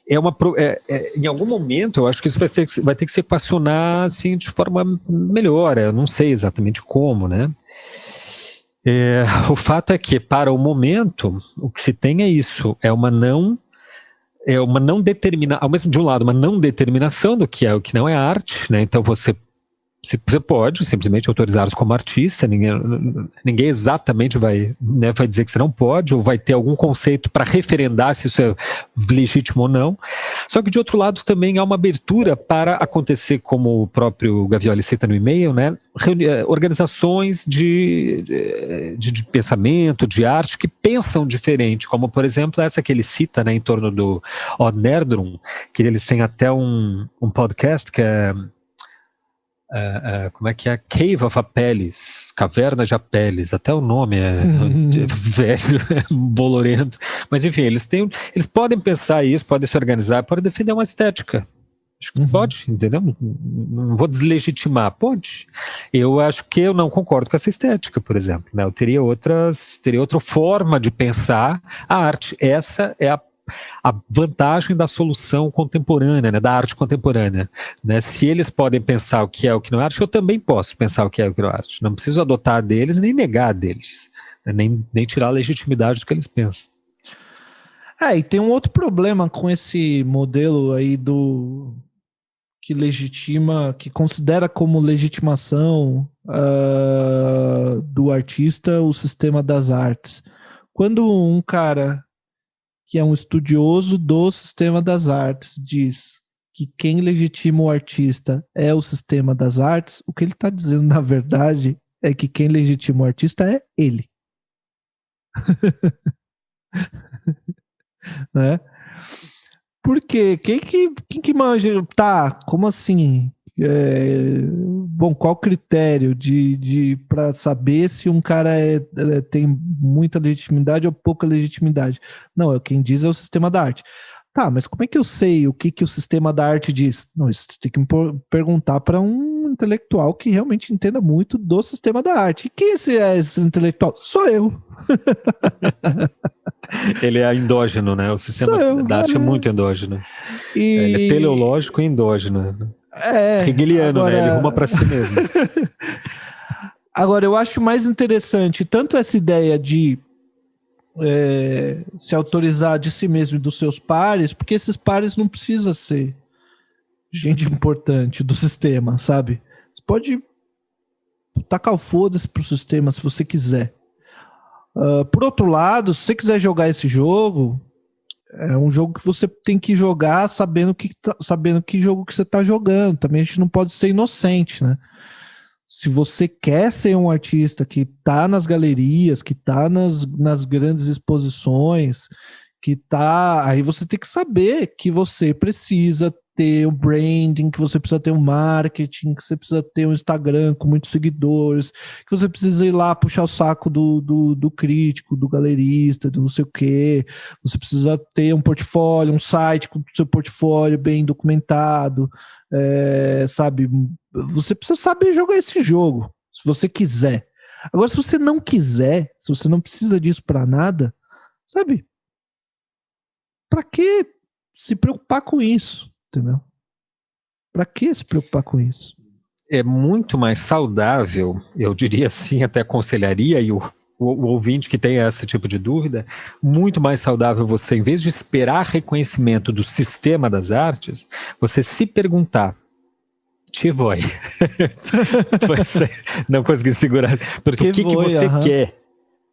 em algum momento, eu acho que isso vai ter que se equacionar assim, de forma melhor. Eu não sei exatamente como, né? O fato é que, para o momento, o que se tem é isso. É uma não determinação, ao mesmo de um lado, uma não determinação do que é o que não é arte, né? Então você pode simplesmente autorizá-los como artista, ninguém exatamente vai dizer que você não pode, ou vai ter algum conceito para referendar se isso é legítimo ou não. Só que, de outro lado, também há uma abertura para acontecer, como o próprio Gavioli cita no e-mail, né? Organizações de pensamento, de arte, que pensam diferente, como, por exemplo, essa que ele cita, né, em torno do Odd Nerdrum, que eles têm até um podcast que é como é que é? Cave of Apelles, Caverna de Apelles, até o nome é velho, bolorento, mas enfim, eles podem pensar isso, podem se organizar, podem defender uma estética. Acho que pode, entendeu? Não vou deslegitimar, pode. Eu acho que eu não concordo com essa estética, por exemplo, né? Eu teria outra forma de pensar a arte. Essa é a vantagem da solução contemporânea, né, da arte contemporânea, né? Se eles podem pensar o que é o que não é arte, eu também posso pensar o que é o que não é arte. Não preciso adotar a deles, nem negar a deles, né? nem tirar a legitimidade do que eles pensam. E tem um outro problema com esse modelo aí que considera como legitimação do artista o sistema das artes. Quando um cara que é um estudioso do sistema das artes diz que quem legitima o artista é o sistema das artes, o que ele está dizendo, na verdade, é que quem legitima o artista é ele. Né? Porque quem que manja? Tá, como assim? bom, qual o critério para saber se um cara tem muita legitimidade ou pouca legitimidade? Não, quem diz é o sistema da arte. Tá, mas como é que eu sei o que o sistema da arte diz? Não, isso tem que perguntar para um intelectual que realmente entenda muito do sistema da arte. E quem é esse intelectual? Sou eu. Ele é endógeno, né? O sistema da arte é muito endógeno. Ele é teleológico e endógeno. Hegeliano, agora... né? Ele ruma para si mesmo. Agora, eu acho mais interessante tanto essa ideia de se autorizar de si mesmo e dos seus pares, porque esses pares não precisam ser gente importante do sistema, sabe? Você pode tacar o foda-se pro sistema se você quiser. Por outro lado, se você quiser jogar esse jogo, é um jogo que você tem que jogar sabendo que jogo que você está jogando. Também a gente não pode ser inocente, né? Se você quer ser um artista que está nas galerias, que está nas grandes exposições, aí você tem que saber que você precisa ter um branding, que você precisa ter um marketing, que você precisa ter um Instagram com muitos seguidores, que você precisa ir lá puxar o saco do crítico, do galerista, do não sei o quê. Você precisa ter um portfólio, um site com o seu portfólio bem documentado, sabe? Você precisa saber jogar esse jogo, se você quiser. Agora, se você não quiser, se você não precisa disso para nada, sabe? Para que se preocupar com isso? Entendeu? Para que se preocupar com isso? É muito mais saudável, eu diria assim, até aconselharia, e o ouvinte que tem esse tipo de dúvida, muito mais saudável você, em vez de esperar reconhecimento do sistema das artes, você se perguntar, Tivoi, não consegui segurar, porque o que você quer?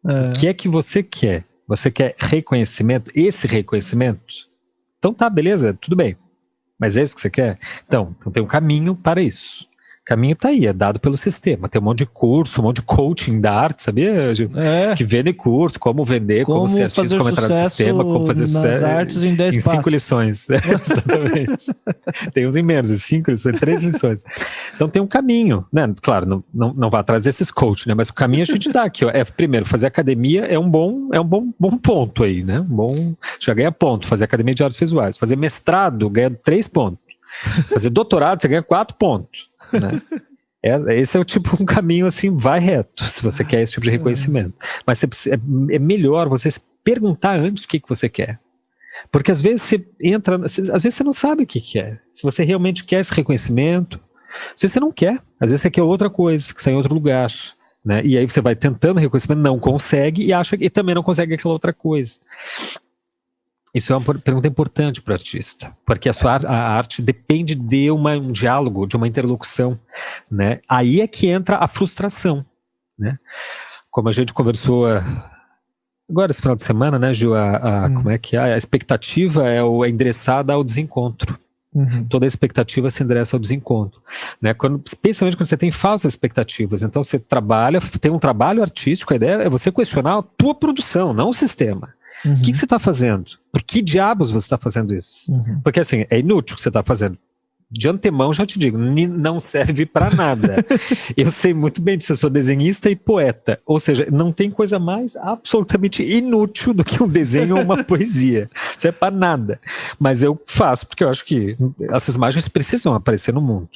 O que é que você quer? Você quer reconhecimento? Esse reconhecimento? Então tá, beleza, tudo bem. Mas é isso que você quer? Então tem um caminho para isso. O caminho tá aí, é dado pelo sistema. Tem um monte de curso, um monte de coaching da arte, sabia? Que vende curso, como vender, como ser artista, como entrar no sistema, como fazer sucesso. Artes em 10 passos. 5 lições. Exatamente. Tem uns em menos, em 5 lições, 3 lições. Então tem um caminho, né? Claro, não vai atrás desses coaches, né? Mas o caminho a gente dá aqui, ó. Primeiro, fazer academia é um bom ponto aí, né? Já ganha ponto. Fazer academia de artes visuais. Fazer mestrado ganha 3 pontos. Fazer doutorado, você ganha 4 pontos. Né? Esse é o tipo um caminho assim, vai reto, se você quer esse tipo de reconhecimento. Mas é melhor você perguntar antes o que você quer. Porque às vezes você entra, às vezes você não sabe o que quer. Se você realmente quer esse reconhecimento, às vezes você não quer, às vezes você quer outra coisa, que está em outro lugar. Né? E aí você vai tentando reconhecimento, não consegue e também não consegue aquela outra coisa. Isso é uma pergunta importante para o artista, porque a arte depende de um diálogo, de uma interlocução, né? Aí é que entra a frustração, né? Como a gente conversou agora esse final de semana, né, Gil? Como é que é? A expectativa é endereçada ao desencontro. Toda a expectativa se endereça ao desencontro, né? Especialmente quando você tem falsas expectativas. Então você tem um trabalho artístico, a ideia é você questionar a tua produção, não o sistema. O que você está fazendo? Por que diabos você está fazendo isso? Porque assim, é inútil o que você está fazendo. De antemão já te digo, não serve para nada. Eu sei muito bem disso, eu sou desenhista e poeta. Ou seja, não tem coisa mais absolutamente inútil do que um desenho ou uma poesia. Isso é para nada. Mas eu faço porque eu acho que essas imagens precisam aparecer no mundo.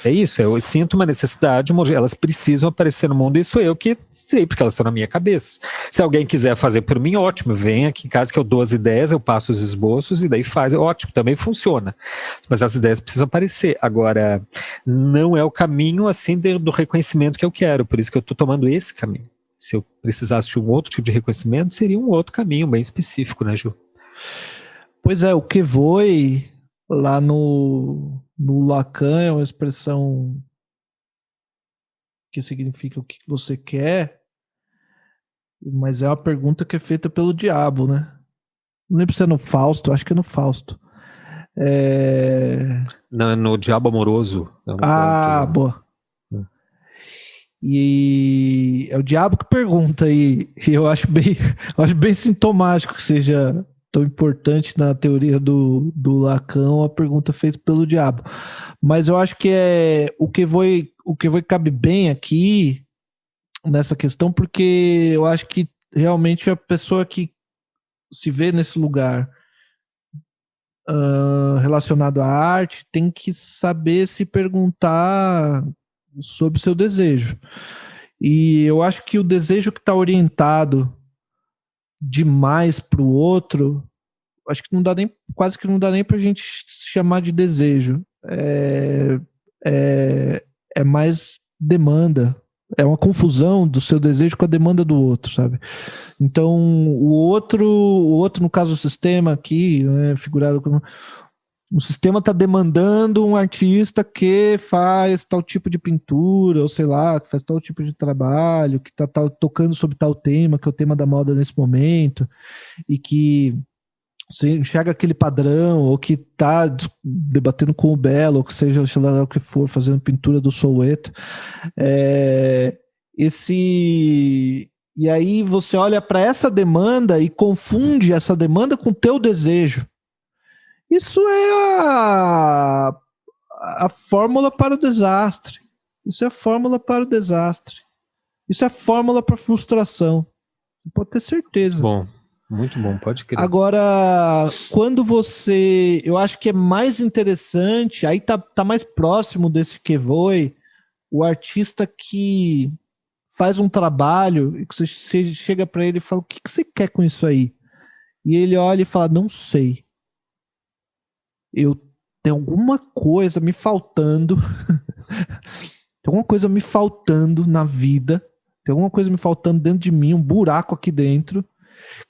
É isso, eu sinto uma necessidade, elas precisam aparecer no mundo, isso eu que sei, porque elas estão na minha cabeça. Se alguém quiser fazer por mim, ótimo, vem aqui em casa que eu dou as ideias, eu passo os esboços e daí faz, ótimo, também funciona. Mas as ideias precisam aparecer. Agora, não é o caminho assim do reconhecimento que eu quero, por isso que eu estou tomando esse caminho. Se eu precisasse de um outro tipo de reconhecimento, seria um outro caminho bem específico, né, Ju? Pois é, o que foi lá no Lacan é uma expressão que significa o que você quer, mas é uma pergunta que é feita pelo diabo, né? Não lembro se é no Fausto, acho que é no Fausto. Não, é no Diabo Amoroso. Boa. E é o diabo que pergunta, e eu acho bem sintomático que seja tão importante na teoria do Lacan, a pergunta feita pelo diabo. Mas eu acho que o que cabe bem aqui nessa questão, porque eu acho que realmente a pessoa que se vê nesse lugar relacionado à arte tem que saber se perguntar sobre o seu desejo. E eu acho que o desejo que está orientado demais para o outro, acho que quase que não dá nem para a gente chamar de desejo. É mais demanda. É uma confusão do seu desejo com a demanda do outro, sabe? Então, o outro, no caso, o sistema aqui, né, figurado como... O sistema está demandando um artista que faz tal tipo de pintura, ou sei lá, que faz tal tipo de trabalho, que está tocando sobre tal tema, que é o tema da moda nesse momento, e que você enxerga aquele padrão, ou que está debatendo com o Belo, ou que seja, sei lá o que for, fazendo pintura do Soweto. E aí você olha para essa demanda e confunde essa demanda com o teu desejo. Isso é a fórmula para o desastre. Isso é a fórmula para o desastre. Isso é a fórmula para a frustração. Pode ter certeza. Bom, muito bom, pode crer. Agora, quando você... Eu acho que é mais interessante, aí tá mais próximo desse Kevoi, o artista que faz um trabalho e que você chega para ele e fala, o que você quer com isso aí? E ele olha e fala, não sei. Tem alguma coisa me faltando. Tem alguma coisa me faltando na vida. Tem alguma coisa me faltando dentro de mim, um buraco aqui dentro,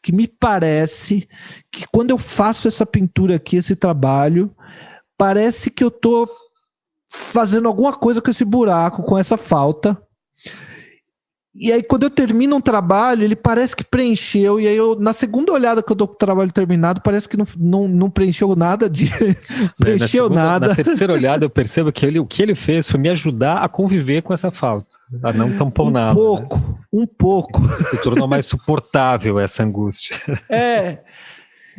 que me parece que quando eu faço essa pintura aqui, esse trabalho, parece que eu tô fazendo alguma coisa com esse buraco, com essa falta. E aí, quando eu termino um trabalho, ele parece que preencheu. E aí, na segunda olhada que eu dou pro trabalho terminado, parece que não preencheu nada de... preencheu nada. Na terceira olhada, eu percebo que o que ele fez foi me ajudar a conviver com essa falta. A não tampar nada. Um pouco. Se tornou mais suportável essa angústia.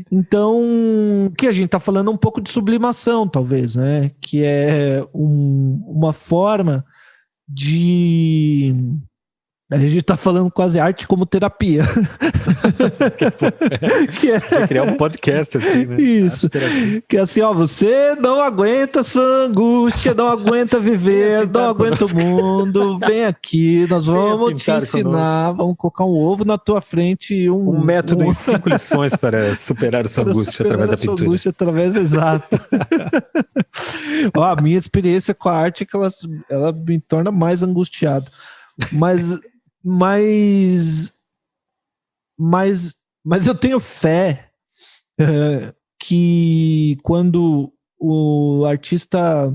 Então, que a gente tá falando um pouco de sublimação, talvez, né? Que é uma forma de... A gente tá falando quase arte como terapia. De criar um podcast assim, né? Isso. Que é assim, ó, você não aguenta sua angústia, não aguenta viver, não aguenta o mundo, vem aqui, nós vamos te ensinar, vamos colocar um ovo na tua frente e um método em 5 lições para superar a sua angústia através da pintura. Angústia através, exato. Ó, a minha experiência com a arte é que ela me torna mais angustiado. Mas eu tenho fé que quando o artista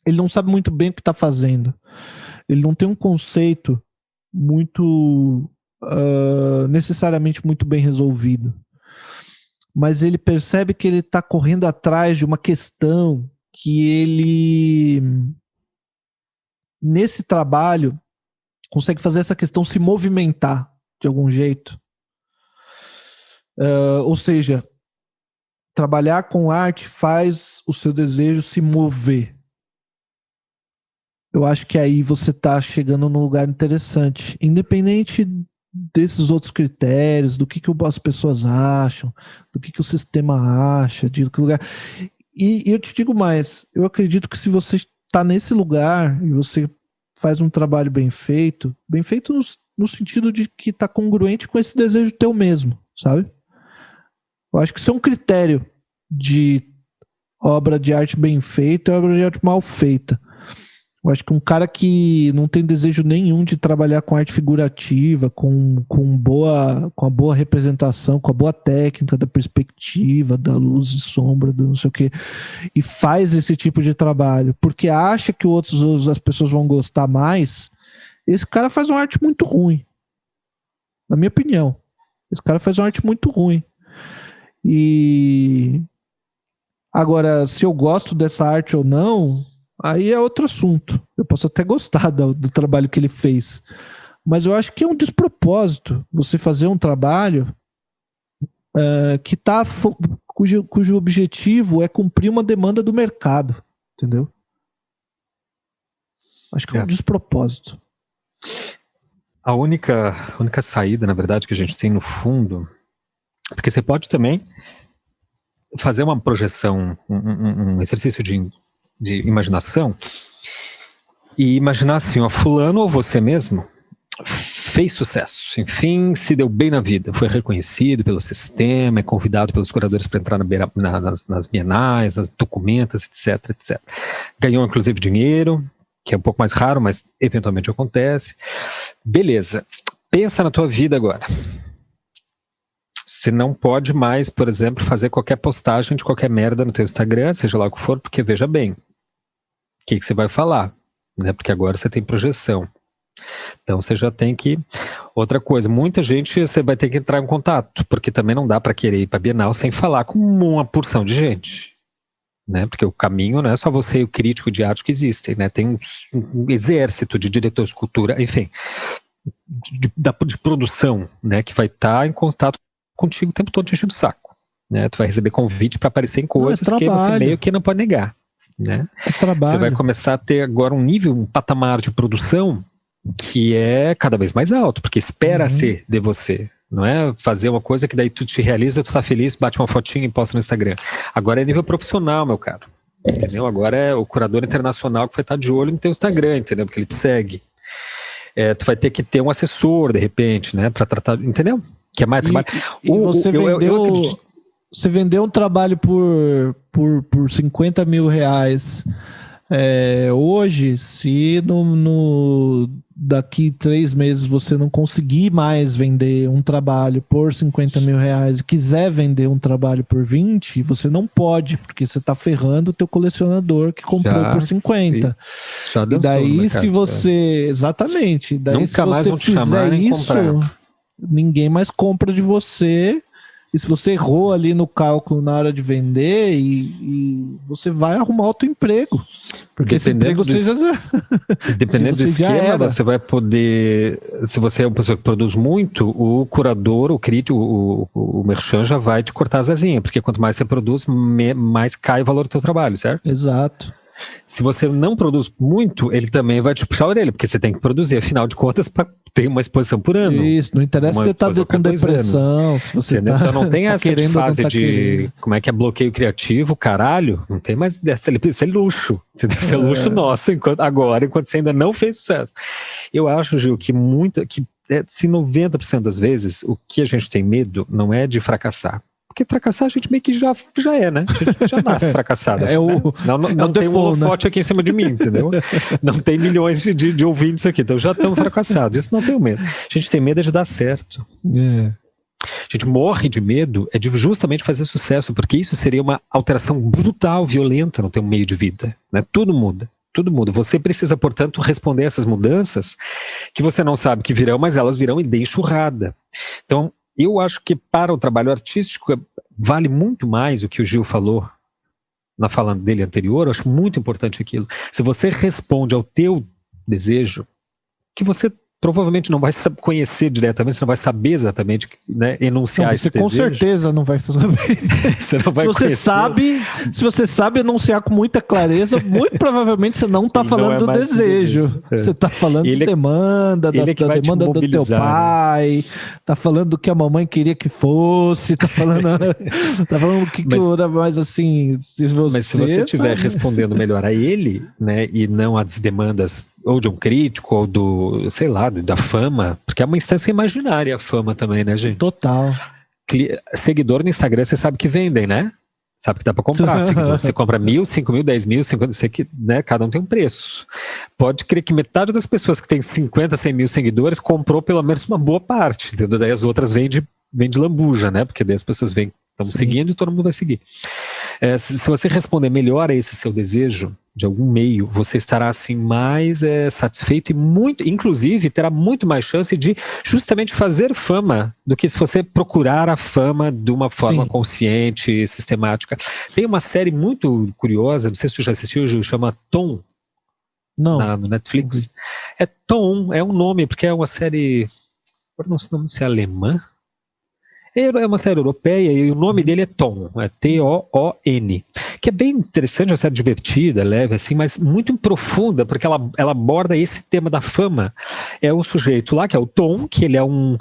ele não sabe muito bem o que está fazendo, ele não tem um conceito muito necessariamente muito bem resolvido, mas ele percebe que ele está correndo atrás de uma questão que ele, nesse trabalho, consegue fazer essa questão se movimentar de algum jeito. Ou seja, trabalhar com arte faz o seu desejo se mover. Eu acho que aí você está chegando num lugar interessante, independente desses outros critérios, do que as pessoas acham, do que o sistema acha, de que lugar. E eu te digo mais, eu acredito que se você está nesse lugar e você faz um trabalho bem feito no sentido de que está congruente com esse desejo teu mesmo, sabe? Eu acho que isso é um critério de obra de arte bem feita e obra de arte mal feita. Eu acho que um cara que não tem desejo nenhum de trabalhar com arte figurativa, com a boa representação, com a boa técnica da perspectiva, da luz e sombra, do não sei o quê, e faz esse tipo de trabalho porque acha que as pessoas vão gostar mais, esse cara faz uma arte muito ruim. Na minha opinião. Esse cara faz uma arte muito ruim. E agora, se eu gosto dessa arte ou não, aí é outro assunto. Eu posso até gostar do trabalho que ele fez. Mas eu acho que é um despropósito você fazer um trabalho cujo objetivo é cumprir uma demanda do mercado, entendeu? Acho que é um despropósito. A única saída, na verdade, que a gente tem no fundo, porque você pode também fazer uma projeção, um exercício de imaginação, e imaginar assim, ó, fulano ou você mesmo fez sucesso, enfim, se deu bem na vida, foi reconhecido pelo sistema, é convidado pelos curadores para entrar nas bienais, nas documentas, etc, etc. Ganhou inclusive dinheiro, que é um pouco mais raro, mas eventualmente acontece. Beleza, pensa na tua vida agora. Você não pode mais, por exemplo, fazer qualquer postagem de qualquer merda no teu Instagram, seja lá o que for, porque veja bem, o que você vai falar, né? Porque agora você tem projeção. Então você já tem que... Outra coisa, muita gente você vai ter que entrar em contato, porque também não dá para querer ir para Bienal sem falar com uma porção de gente. Né? Porque o caminho não é só você e o crítico de arte que existem, né? Tem um exército de diretores de cultura, enfim, de produção, né? Que vai estar em contato contigo o tempo todo te enchendo o saco, né? Tu vai receber convite para aparecer em coisas que você meio que não pode negar, né? Você vai começar a ter agora um patamar de produção que é cada vez mais alto, porque espera-se de você. Não é fazer uma coisa que daí tu te realiza, tu tá feliz, bate uma fotinha e posta no Instagram. Agora é nível profissional, meu caro. Entendeu? Agora é o curador internacional que vai estar de olho no teu Instagram, entendeu? Porque ele te segue. Tu vai ter que ter um assessor, de repente, né? Pra tratar, entendeu? Que é mais trabalho. Você vendeu um trabalho por 50 mil reais. Hoje, se daqui 3 meses você não conseguir mais vender um trabalho por 50 mil reais e quiser vender um trabalho por 20, você não pode, porque você está ferrando o teu colecionador que comprou por 50. Já dançou, e daí, se você... Exatamente. Daí, nunca se mais você vão te chamar fizer isso, ninguém mais compra de você. E se você errou ali no cálculo na hora de vender, e você vai arrumar outro emprego. Porque dependendo dependendo do esquema, você vai poder... Se você é uma pessoa que produz muito, o curador, o crítico, o merchan já vai te cortar as asinhas. Porque quanto mais você produz, mais cai o valor do teu trabalho, certo? Exato. Se você não produz muito, ele também vai te puxar a orelha, porque você tem que produzir, afinal de contas, para ter uma exposição por ano. Isso, não interessa se você está com depressão, se você tá, então não tem essa querendo, fase não tá de, querendo. como é que é bloqueio criativo, caralho, não tem mais dessa, isso é luxo, isso é luxo nosso, enquanto você ainda não fez sucesso. Eu acho, Gil, que se 90% das vezes, o que a gente tem medo não é de fracassar. Porque fracassar a gente meio que já é, né? A gente já nasce fracassado. Né? Não tem um holofote aqui em cima de mim, entendeu? Não tem milhões de ouvintes aqui, então já estamos fracassados. Isso não tem medo. A gente tem medo de dar certo. A gente morre de medo de justamente fazer sucesso, porque isso seria uma alteração brutal, violenta no teu meio de vida. Né? Tudo muda. Tudo muda. Você precisa, portanto, responder a essas mudanças que você não sabe que virão, mas elas virão e de enxurrada. Então, eu acho que para o trabalho artístico vale muito mais o que o Gil falou na fala dele anterior. Eu acho muito importante aquilo. Se você responde ao teu desejo, que você provavelmente não vai conhecer diretamente, você não vai saber exatamente, né, enunciar esse desejo. Com certeza não vai saber. Você não vai se você sabe enunciar com muita clareza, muito provavelmente você não está falando do desejo. Você está falando de demanda, da demanda do teu pai, está falando do que a mamãe queria que fosse, está falando o que era mais assim. Mas se você estiver respondendo melhor a ele, né, e não às demandas ou de um crítico, ou do, sei lá, da fama, porque é uma instância imaginária a fama também, né, gente? Total. Seguidor no Instagram, você sabe que vendem, né? Sabe que dá pra comprar seguidor. Você compra 1.000, 5.000, 10.000, 50, né? Cada um tem um preço. Pode crer que metade das pessoas que tem 50, 100 mil seguidores comprou pelo menos uma boa parte, entendeu? Daí as outras vêm de lambuja, né? Porque daí as pessoas vêm, estão seguindo e todo mundo vai seguir. Se você responder melhor a esse seu desejo, de algum meio, você estará assim mais satisfeito e muito, inclusive terá muito mais chance de justamente fazer fama do que se você procurar a fama de uma forma consciente, sistemática. Tem uma série muito curiosa, não sei se você já assistiu, Gil, chama Tom. Não. No Netflix. É Tom, é um nome, porque é uma série, não sei se é alemã. É uma série europeia e o nome dele é Ton, é T-O-O-N, que é bem interessante, uma série divertida, leve assim, mas muito profunda, porque ela aborda esse tema da fama. É um sujeito lá, que é o Tom, que ele é o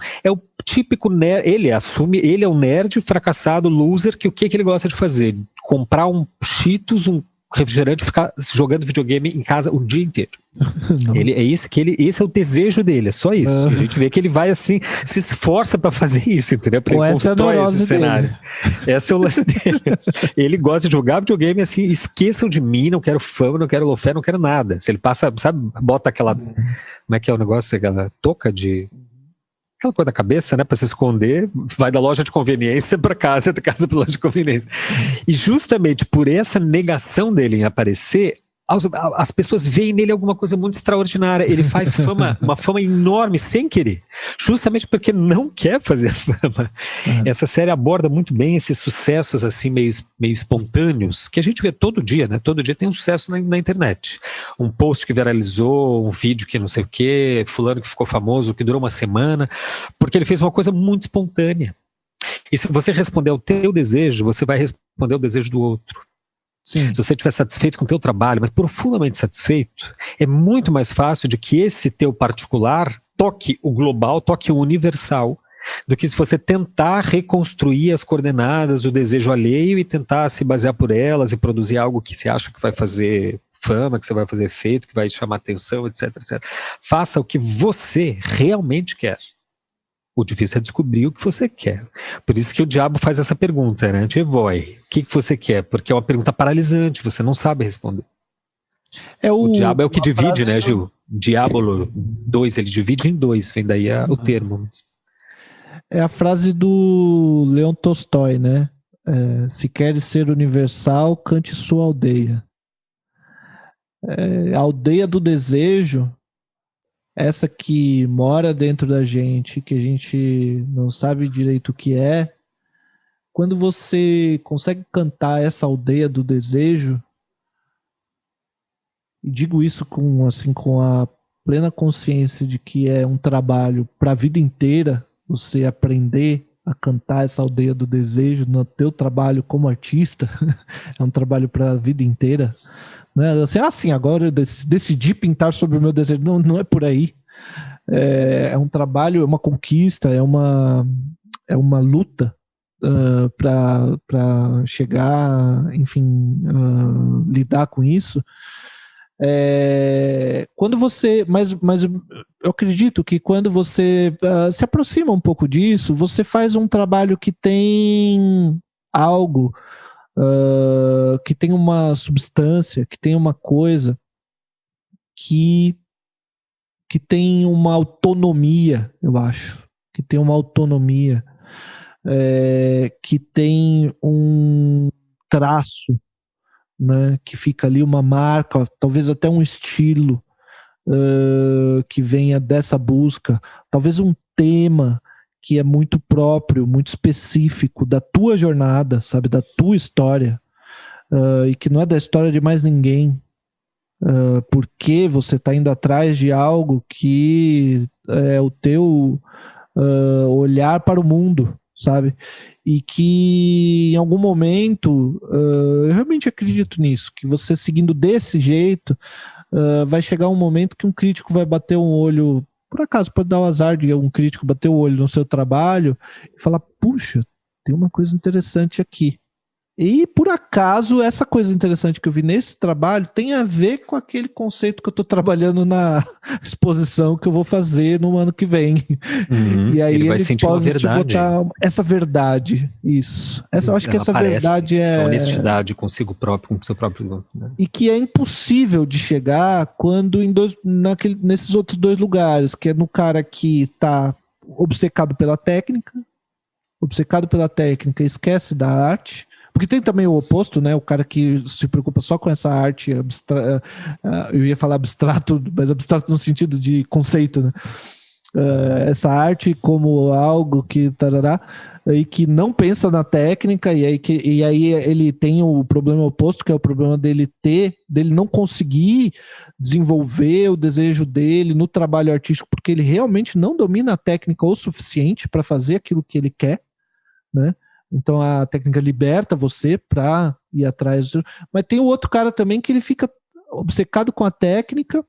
típico nerd, ele é um nerd fracassado, loser, que o que ele gosta de fazer? Comprar um Cheetos, um refrigerante, ficar jogando videogame em casa o dia inteiro. Esse é o desejo dele, é só isso. E a gente vê que ele vai assim, se esforça para fazer isso, entendeu? Porque ele constrói esse cenário. Esse é o lance dele. Ele gosta de jogar videogame assim, esqueçam de mim, não quero fama, não quero lofé, não quero nada. Se ele passa, sabe, bota aquela, como é que é o negócio, aquela touca de... aquela coisa da cabeça, né, para se esconder, vai da loja de conveniência para casa, da casa para loja de conveniência. E justamente por essa negação dele em aparecer, as pessoas veem nele alguma coisa muito extraordinária. Ele faz uma fama enorme sem querer, justamente porque não quer fazer fama. Essa série aborda muito bem esses sucessos assim meio espontâneos, que a gente vê todo dia, né? Todo dia tem um sucesso na internet. Um post que viralizou, um vídeo que não sei o quê, fulano que ficou famoso, que durou uma semana, porque ele fez uma coisa muito espontânea. E se você responder ao teu desejo, você vai responder ao desejo do outro. Sim. Se você estiver satisfeito com o teu trabalho, mas profundamente satisfeito, é muito mais fácil de que esse teu particular toque o global, toque o universal, do que se você tentar reconstruir as coordenadas do desejo alheio e tentar se basear por elas e produzir algo que você acha que vai fazer fama, que você vai fazer efeito, que vai chamar atenção, etc, etc. Faça o que você realmente quer. O difícil é descobrir o que você quer. Por isso que o diabo faz essa pergunta, né? Tchevoi, o que você quer? Porque é uma pergunta paralisante, você não sabe responder. O diabo é o que divide, né, Gil? Diabolo 2, ele divide em dois, vem daí o termo. É a frase do Leon Tolstói, né? Se queres ser universal, cante sua aldeia. A aldeia do desejo, essa que mora dentro da gente, que a gente não sabe direito o que é, quando você consegue cantar essa aldeia do desejo, e digo isso com a plena consciência de que é um trabalho para a vida inteira, você aprender a cantar essa aldeia do desejo no teu trabalho como artista, é um trabalho para a vida inteira. Não é assim, agora eu decidi pintar sobre o meu desejo. Não é por aí. É um trabalho, é uma conquista, é uma luta para chegar, enfim, lidar com isso. Quando você, mas eu acredito que quando você se aproxima um pouco disso, você faz um trabalho que tem algo, que tem uma substância, que tem uma coisa que tem uma autonomia, eu acho, que tem uma autonomia, que tem um traço, né, que fica ali uma marca, talvez até um estilo que venha dessa busca, talvez um tema que é muito próprio, muito específico da tua jornada, sabe, da tua história, e que não é da história de mais ninguém, porque você está indo atrás de algo que é o teu olhar para o mundo, sabe? E que em algum momento, eu realmente acredito nisso, que você seguindo desse jeito, vai chegar um momento que um crítico vai bater um olho, por acaso pode dar o azar de um crítico bater o olho no seu trabalho e falar, puxa, tem uma coisa interessante aqui. E, por acaso, essa coisa interessante que eu vi nesse trabalho tem a ver com aquele conceito que eu estou trabalhando na exposição que eu vou fazer no ano que vem. E aí ele vai pode te botar essa verdade. Isso. Eu acho que essa verdade essa honestidade consigo próprio, com o seu próprio... Né? E que é impossível de chegar quando nesses outros dois lugares, que é no cara que está obcecado pela técnica, esquece da arte. Porque tem também o oposto, né? O cara que se preocupa só com essa arte abstrata, eu ia falar abstrato, mas abstrato no sentido de conceito, né? Essa arte como algo que tarará, e que não pensa na técnica, e aí ele tem o problema oposto, que é o problema dele não conseguir desenvolver o desejo dele no trabalho artístico, porque ele realmente não domina a técnica o suficiente para fazer aquilo que ele quer. né? Então a técnica liberta você para ir atrás. Mas tem o outro cara também que ele fica obcecado com a técnica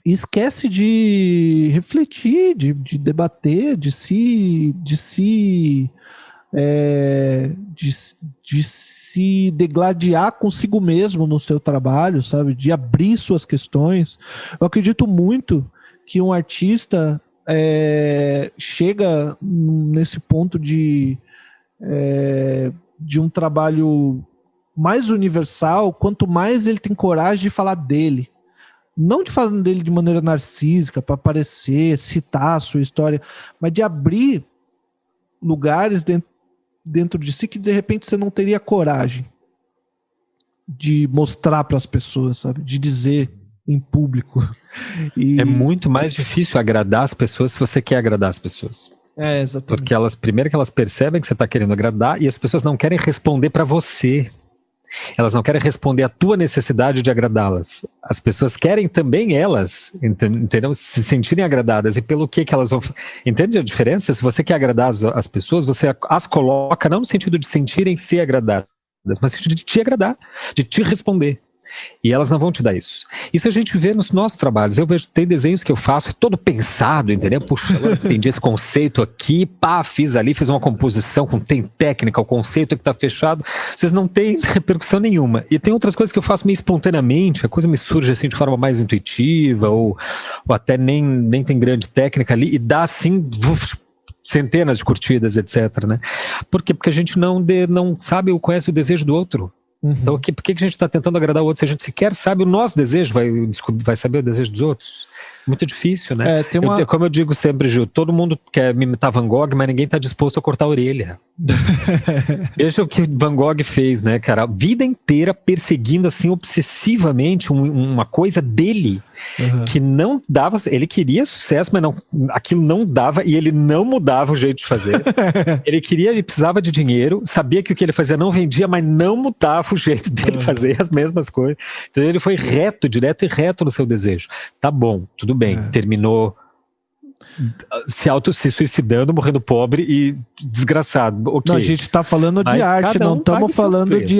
e esquece de refletir, de debater, de se degladiar consigo mesmo no seu trabalho, sabe? De abrir suas questões. Eu acredito muito que um artista chega nesse ponto de um trabalho mais universal, quanto mais ele tem coragem de falar dele. Não de falar dele de maneira narcísica, para aparecer, citar a sua história, mas de abrir lugares dentro de si que de repente você não teria coragem de mostrar para as pessoas, sabe? De dizer em público. É muito mais difícil agradar as pessoas se você quer agradar as pessoas. Exatamente. Porque primeiro que elas percebem que você está querendo agradar e as pessoas não querem responder para você. Elas não querem responder à tua necessidade de agradá-las. As pessoas querem também elas, entendeu? Se sentirem agradadas. E pelo que elas vão... Entende a diferença? Se você quer agradar as pessoas, você as coloca não no sentido de sentirem ser agradadas, mas no sentido de te agradar, de te responder. E elas não vão te dar isso. Isso a gente vê nos nossos trabalhos. Eu vejo, tem desenhos que eu faço, todo pensado, entendeu? Puxa, agora entendi esse conceito aqui, pá, fiz uma composição tem técnica, o conceito que tá fechado. Vocês não têm repercussão nenhuma. E tem outras coisas que eu faço meio espontaneamente, a coisa me surge assim de forma mais intuitiva, ou até nem tem grande técnica ali, e dá assim... centenas de curtidas, etc, né? Por quê? Porque a gente não sabe ou conhece o desejo do outro. Então, por que a gente está tentando agradar o outro se a gente sequer sabe o nosso desejo, vai saber o desejo dos outros? Muito difícil, né? Como eu digo sempre, Gil, todo mundo quer imitar Van Gogh, mas ninguém está disposto a cortar a orelha. Veja o que Van Gogh fez, né, cara? A vida inteira perseguindo, assim, obsessivamente uma coisa dele, que não dava... Ele queria sucesso, mas aquilo não dava, e ele não mudava o jeito de fazer. Ele precisava de dinheiro, sabia que o que ele fazia não vendia, mas não mudava o jeito dele fazer as mesmas coisas. Então ele foi direto e reto no seu desejo. Tá bom, tudo bem, terminou se suicidando, morrendo pobre e desgraçado. Okay. Não, a gente tá falando de arte, não estamos falando de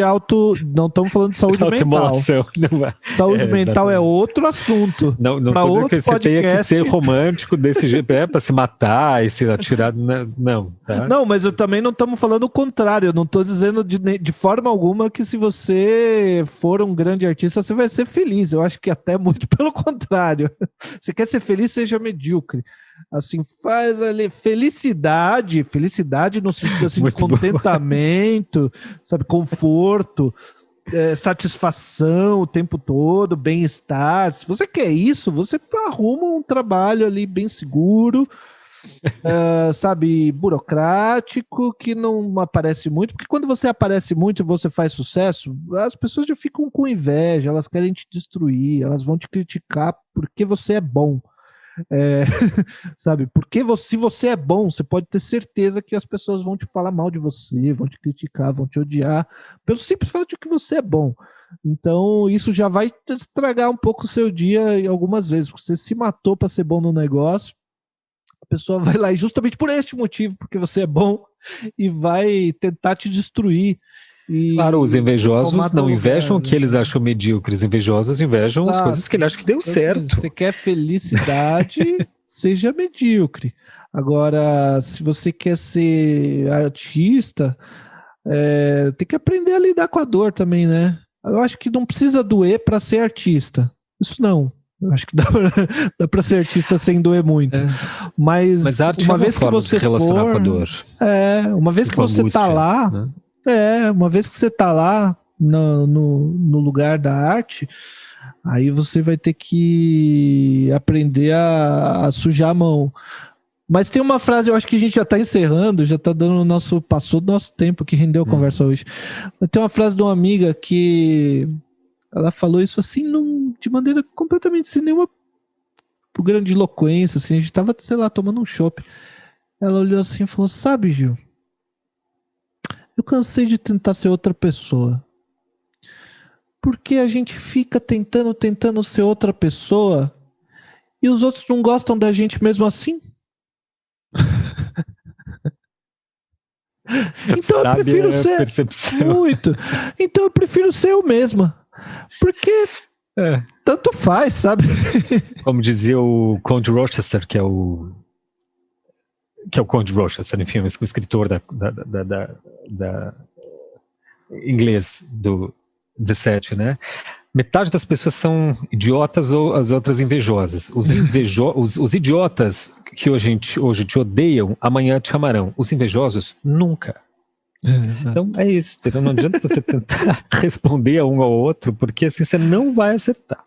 não estamos falando de saúde mental. Saúde mental é outro assunto. Não tô dizendo que você tenha que ser romântico desse jeito, para se matar e se atirar, não. Tá? Não, mas eu também não estamos falando o contrário, eu não estou dizendo de forma alguma que se você for um grande artista, você vai ser feliz. Eu acho que até muito pelo contrário. Você quer ser feliz, seja medíocre. Assim, faz ali felicidade no sentido assim, de contentamento, sabe, conforto, satisfação o tempo todo, bem-estar. Se você quer isso, você arruma um trabalho ali bem seguro, sabe, burocrático, que não aparece muito, porque quando você aparece muito e você faz sucesso, as pessoas já ficam com inveja, elas querem te destruir, elas vão te criticar porque você é bom. Sabe, porque se você é bom, você pode ter certeza que as pessoas vão te falar mal de você, vão te criticar, vão te odiar, pelo simples fato de que você é bom. Então isso já vai estragar um pouco o seu dia algumas vezes. Você se matou para ser bom no negócio, a pessoa vai lá e justamente por este motivo, porque você é bom, e vai tentar te destruir. Claro, os invejosos não invejam o que eles acham medíocre, os invejosos invejam as coisas que ele acha que deu certo. Você quer felicidade, seja medíocre. Agora, se você quer ser artista, tem que aprender a lidar com a dor também, né? Eu acho que não precisa doer para ser artista. Isso não. Eu acho que dá pra ser artista sem doer muito. Mas arte uma vez que você relacionar com a dor. Uma vez que você tá lá, né? Uma vez que você tá lá no lugar da arte, aí você vai ter que aprender a sujar a mão. Mas tem uma frase, eu acho que a gente já tá encerrando, já tá dando passou do nosso tempo que rendeu a conversa hoje. Mas tem uma frase de uma amiga que ela falou isso assim, de maneira completamente sem nenhuma grande eloquência, assim, a gente tava, sei lá, tomando um chopp. Ela olhou assim e falou, sabe, Gil, eu cansei de tentar ser outra pessoa. Porque a gente fica tentando ser outra pessoa e os outros não gostam da gente mesmo assim? Então eu prefiro ser percepção. muito. Então eu prefiro ser eu mesma. Porque tanto faz, sabe? Como dizia o Conde Rochester, que é o Conde Rochester, enfim, o escritor da inglês do 17, né? Metade das pessoas são idiotas ou as outras invejosas. Os idiotas que hoje te odeiam, amanhã te amarão. Os invejosos, nunca. Então é isso, entendeu? Não adianta você tentar responder a um ao outro, porque assim você não vai acertar.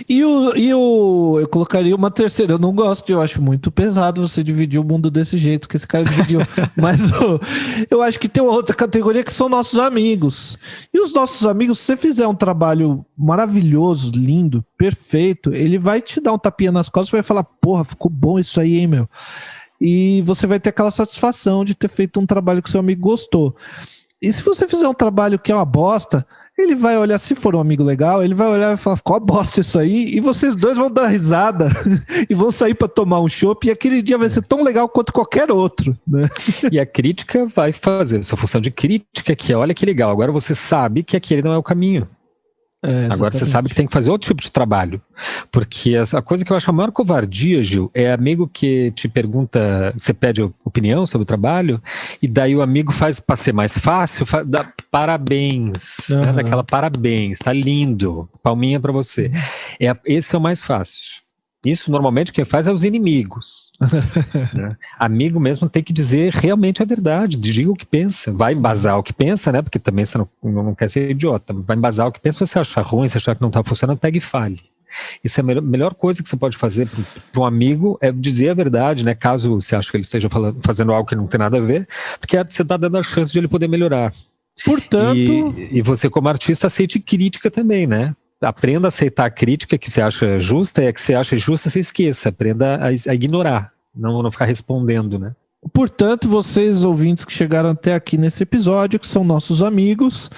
Eu colocaria uma terceira. Eu não gosto, eu acho muito pesado você dividir o mundo desse jeito que esse cara dividiu. Mas eu acho que tem uma outra categoria que são nossos amigos. E os nossos amigos, se você fizer um trabalho maravilhoso, lindo, perfeito, ele vai te dar um tapinha nas costas e vai falar: porra, ficou bom isso aí, hein, meu? E você vai ter aquela satisfação de ter feito um trabalho que seu amigo gostou. E se você fizer um trabalho que é uma bosta, ele vai olhar, se for um amigo legal, ele vai olhar e falar: qual bosta isso aí? E vocês dois vão dar risada e vão sair para tomar um chopp, e aquele dia vai ser tão legal quanto qualquer outro, né? E a crítica vai fazer sua função de crítica, que é: olha que legal, agora você sabe que aquele não é o caminho. Agora você sabe que tem que fazer outro tipo de trabalho. Porque a coisa que eu acho a maior covardia, Gil, é amigo que te pergunta, você pede opinião sobre o trabalho, e daí o amigo faz para ser mais fácil, dá parabéns, né, daquela parabéns, tá lindo, palminha para você. Esse é o mais fácil. Isso normalmente quem faz é os inimigos. Né? Amigo mesmo tem que dizer realmente a verdade, diga o que pensa, vai embasar o que pensa, né? Porque também você não quer ser idiota, vai embasar o que pensa. Se você achar ruim, se achar que não está funcionando, pega e fale. Isso é a melhor coisa que você pode fazer para um amigo, é dizer a verdade, né? Caso você ache que ele esteja fazendo algo que não tem nada a ver, porque você está dando a chance de ele poder melhorar. Portanto... E você como artista aceite crítica também, né? Aprenda a aceitar a crítica que você acha justa, e a que você acha justa você esqueça, aprenda a ignorar, não ficar respondendo, né? Portanto, vocês ouvintes que chegaram até aqui nesse episódio, que são nossos amigos,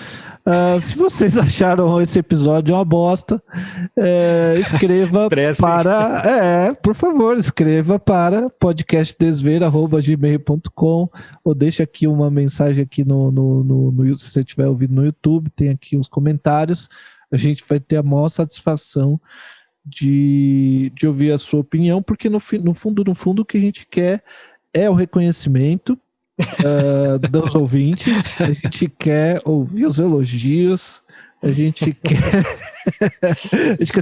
se vocês acharam esse episódio uma bosta, escreva para... por favor, escreva para podcastdesver@gmail.com, ou deixa aqui uma mensagem aqui se você estiver ouvindo no YouTube, tem aqui os comentários. A gente vai ter a maior satisfação de ouvir a sua opinião, porque no fundo, o que a gente quer é o reconhecimento dos ouvintes, a gente quer ouvir os elogios, a gente quer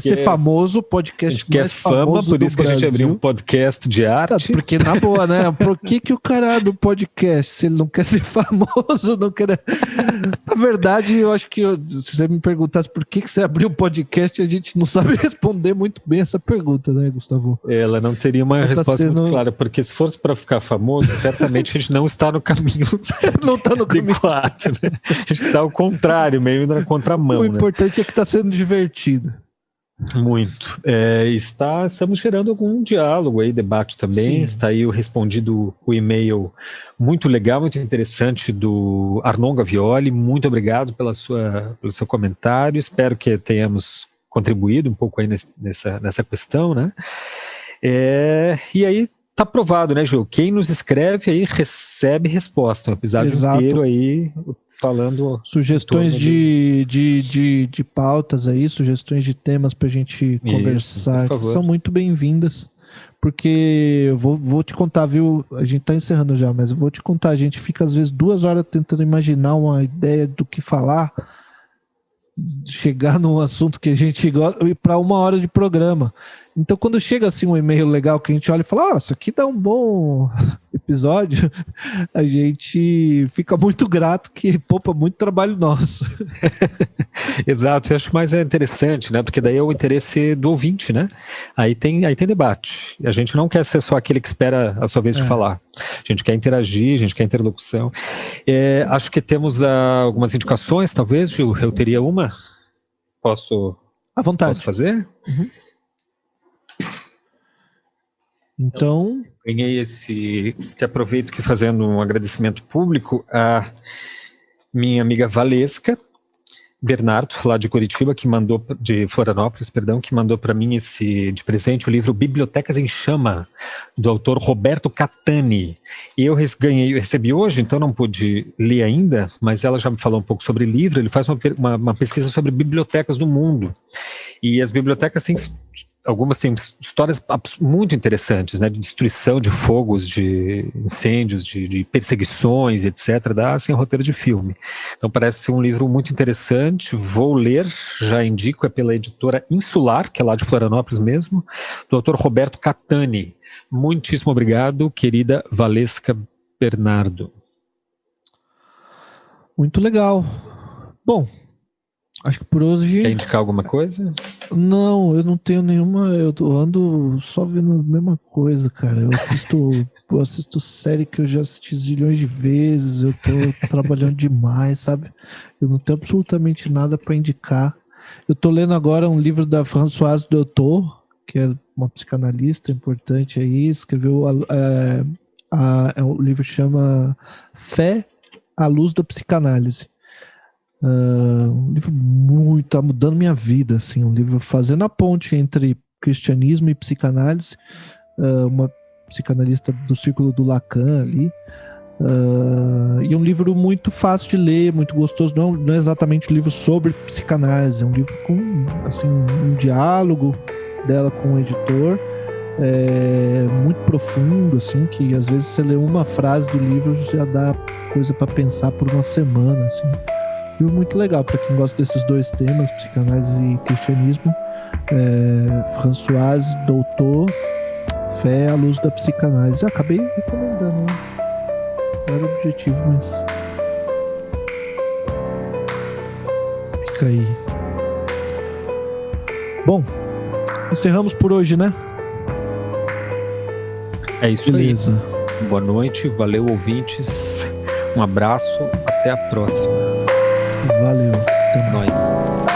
ser famoso, podcast. A gente quer fama, por isso que a gente abriu um podcast de arte. Porque, na boa, né? Por que o cara abre um podcast se ele não quer ser famoso, não quer... Na verdade, eu acho que se você me perguntasse por que você abriu um podcast, a gente não sabe responder muito bem essa pergunta, né, Gustavo? Ela não teria uma resposta muito clara, porque se fosse para ficar famoso, certamente a gente não está no caminho não está no caminho adequado, né? A gente está ao contrário, meio na contramão. O importante é que está sendo divertido. Muito. Estamos gerando algum diálogo aí, debate também. Sim. Está aí respondido o e-mail muito legal, muito interessante do Arnon Gavioli. Muito obrigado pelo seu comentário. Espero que tenhamos contribuído um pouco aí nessa questão, né? E aí tá aprovado, né, Gil? Quem nos escreve aí recebe resposta. Um episódio inteiro aí falando... Sugestões de pautas aí, sugestões de temas pra gente conversar, que são muito bem-vindas. Porque eu vou te contar, viu? A gente tá encerrando já, mas eu vou te contar. A gente fica às vezes 2 horas tentando imaginar uma ideia do que falar, chegar num assunto que a gente gosta, e para 1 hora de programa. Então, quando chega assim um e-mail legal que a gente olha e fala: isso aqui dá um bom episódio, a gente fica muito grato, que poupa muito trabalho nosso. Exato, eu acho mais interessante, né? Porque daí é o interesse do ouvinte, né? Aí tem debate. A gente não quer ser só aquele que espera a sua vez de falar. A gente quer interagir, a gente quer interlocução. Acho que temos algumas indicações, talvez, Gil. Eu teria uma. Posso? À vontade. Posso fazer? Uhum. Então... Ganhei que aproveito que fazendo um agradecimento público a minha amiga Valesca, Bernardo, lá de Curitiba, de Florianópolis, perdão, que mandou para mim de presente o livro Bibliotecas em Chama, do autor Roberto Catani. E eu recebi hoje, então não pude ler ainda, mas ela já me falou um pouco sobre o livro. Ele faz uma pesquisa sobre bibliotecas do mundo. E as bibliotecas algumas têm histórias muito interessantes, né, de destruição, de fogos, de incêndios, de perseguições, etc. Dá assim um roteiro de filme. Então parece ser um livro muito interessante. Vou ler, já indico, é pela editora Insular, que é lá de Florianópolis mesmo, do autor Roberto Catani. Muitíssimo obrigado, querida Valesca Bernardo. Muito legal. Bom, acho que por hoje... Quer indicar alguma coisa? Não, eu não tenho nenhuma. Eu ando só vendo a mesma coisa, cara. Eu assisto série que eu já assisti zilhões de vezes. Eu tô trabalhando demais, sabe? Eu não tenho absolutamente nada para indicar. Eu tô lendo agora um livro da Françoise Doutor, que é uma psicanalista importante aí. Escreveu o livro chama Fé à Luz da Psicanálise. Um livro muito, tá mudando minha vida, assim, um livro fazendo a ponte entre cristianismo e psicanálise, uma psicanalista do círculo do Lacan ali, e um livro muito fácil de ler, muito gostoso. Não é exatamente um livro sobre psicanálise, é um livro com, assim, um diálogo dela com o editor, muito profundo, assim, que às vezes você lê uma frase do livro já dá coisa para pensar por uma semana, assim. Muito legal para quem gosta desses dois temas, psicanálise e cristianismo. Françoise Doutor, Fé à Luz da Psicanálise. Acabei recomendando, né? Não era o objetivo, mas fica aí. Bom, encerramos por hoje, né? É isso. Beleza. Aí. Boa noite, valeu, ouvintes. Um abraço, até a próxima. Valeu. Até mais.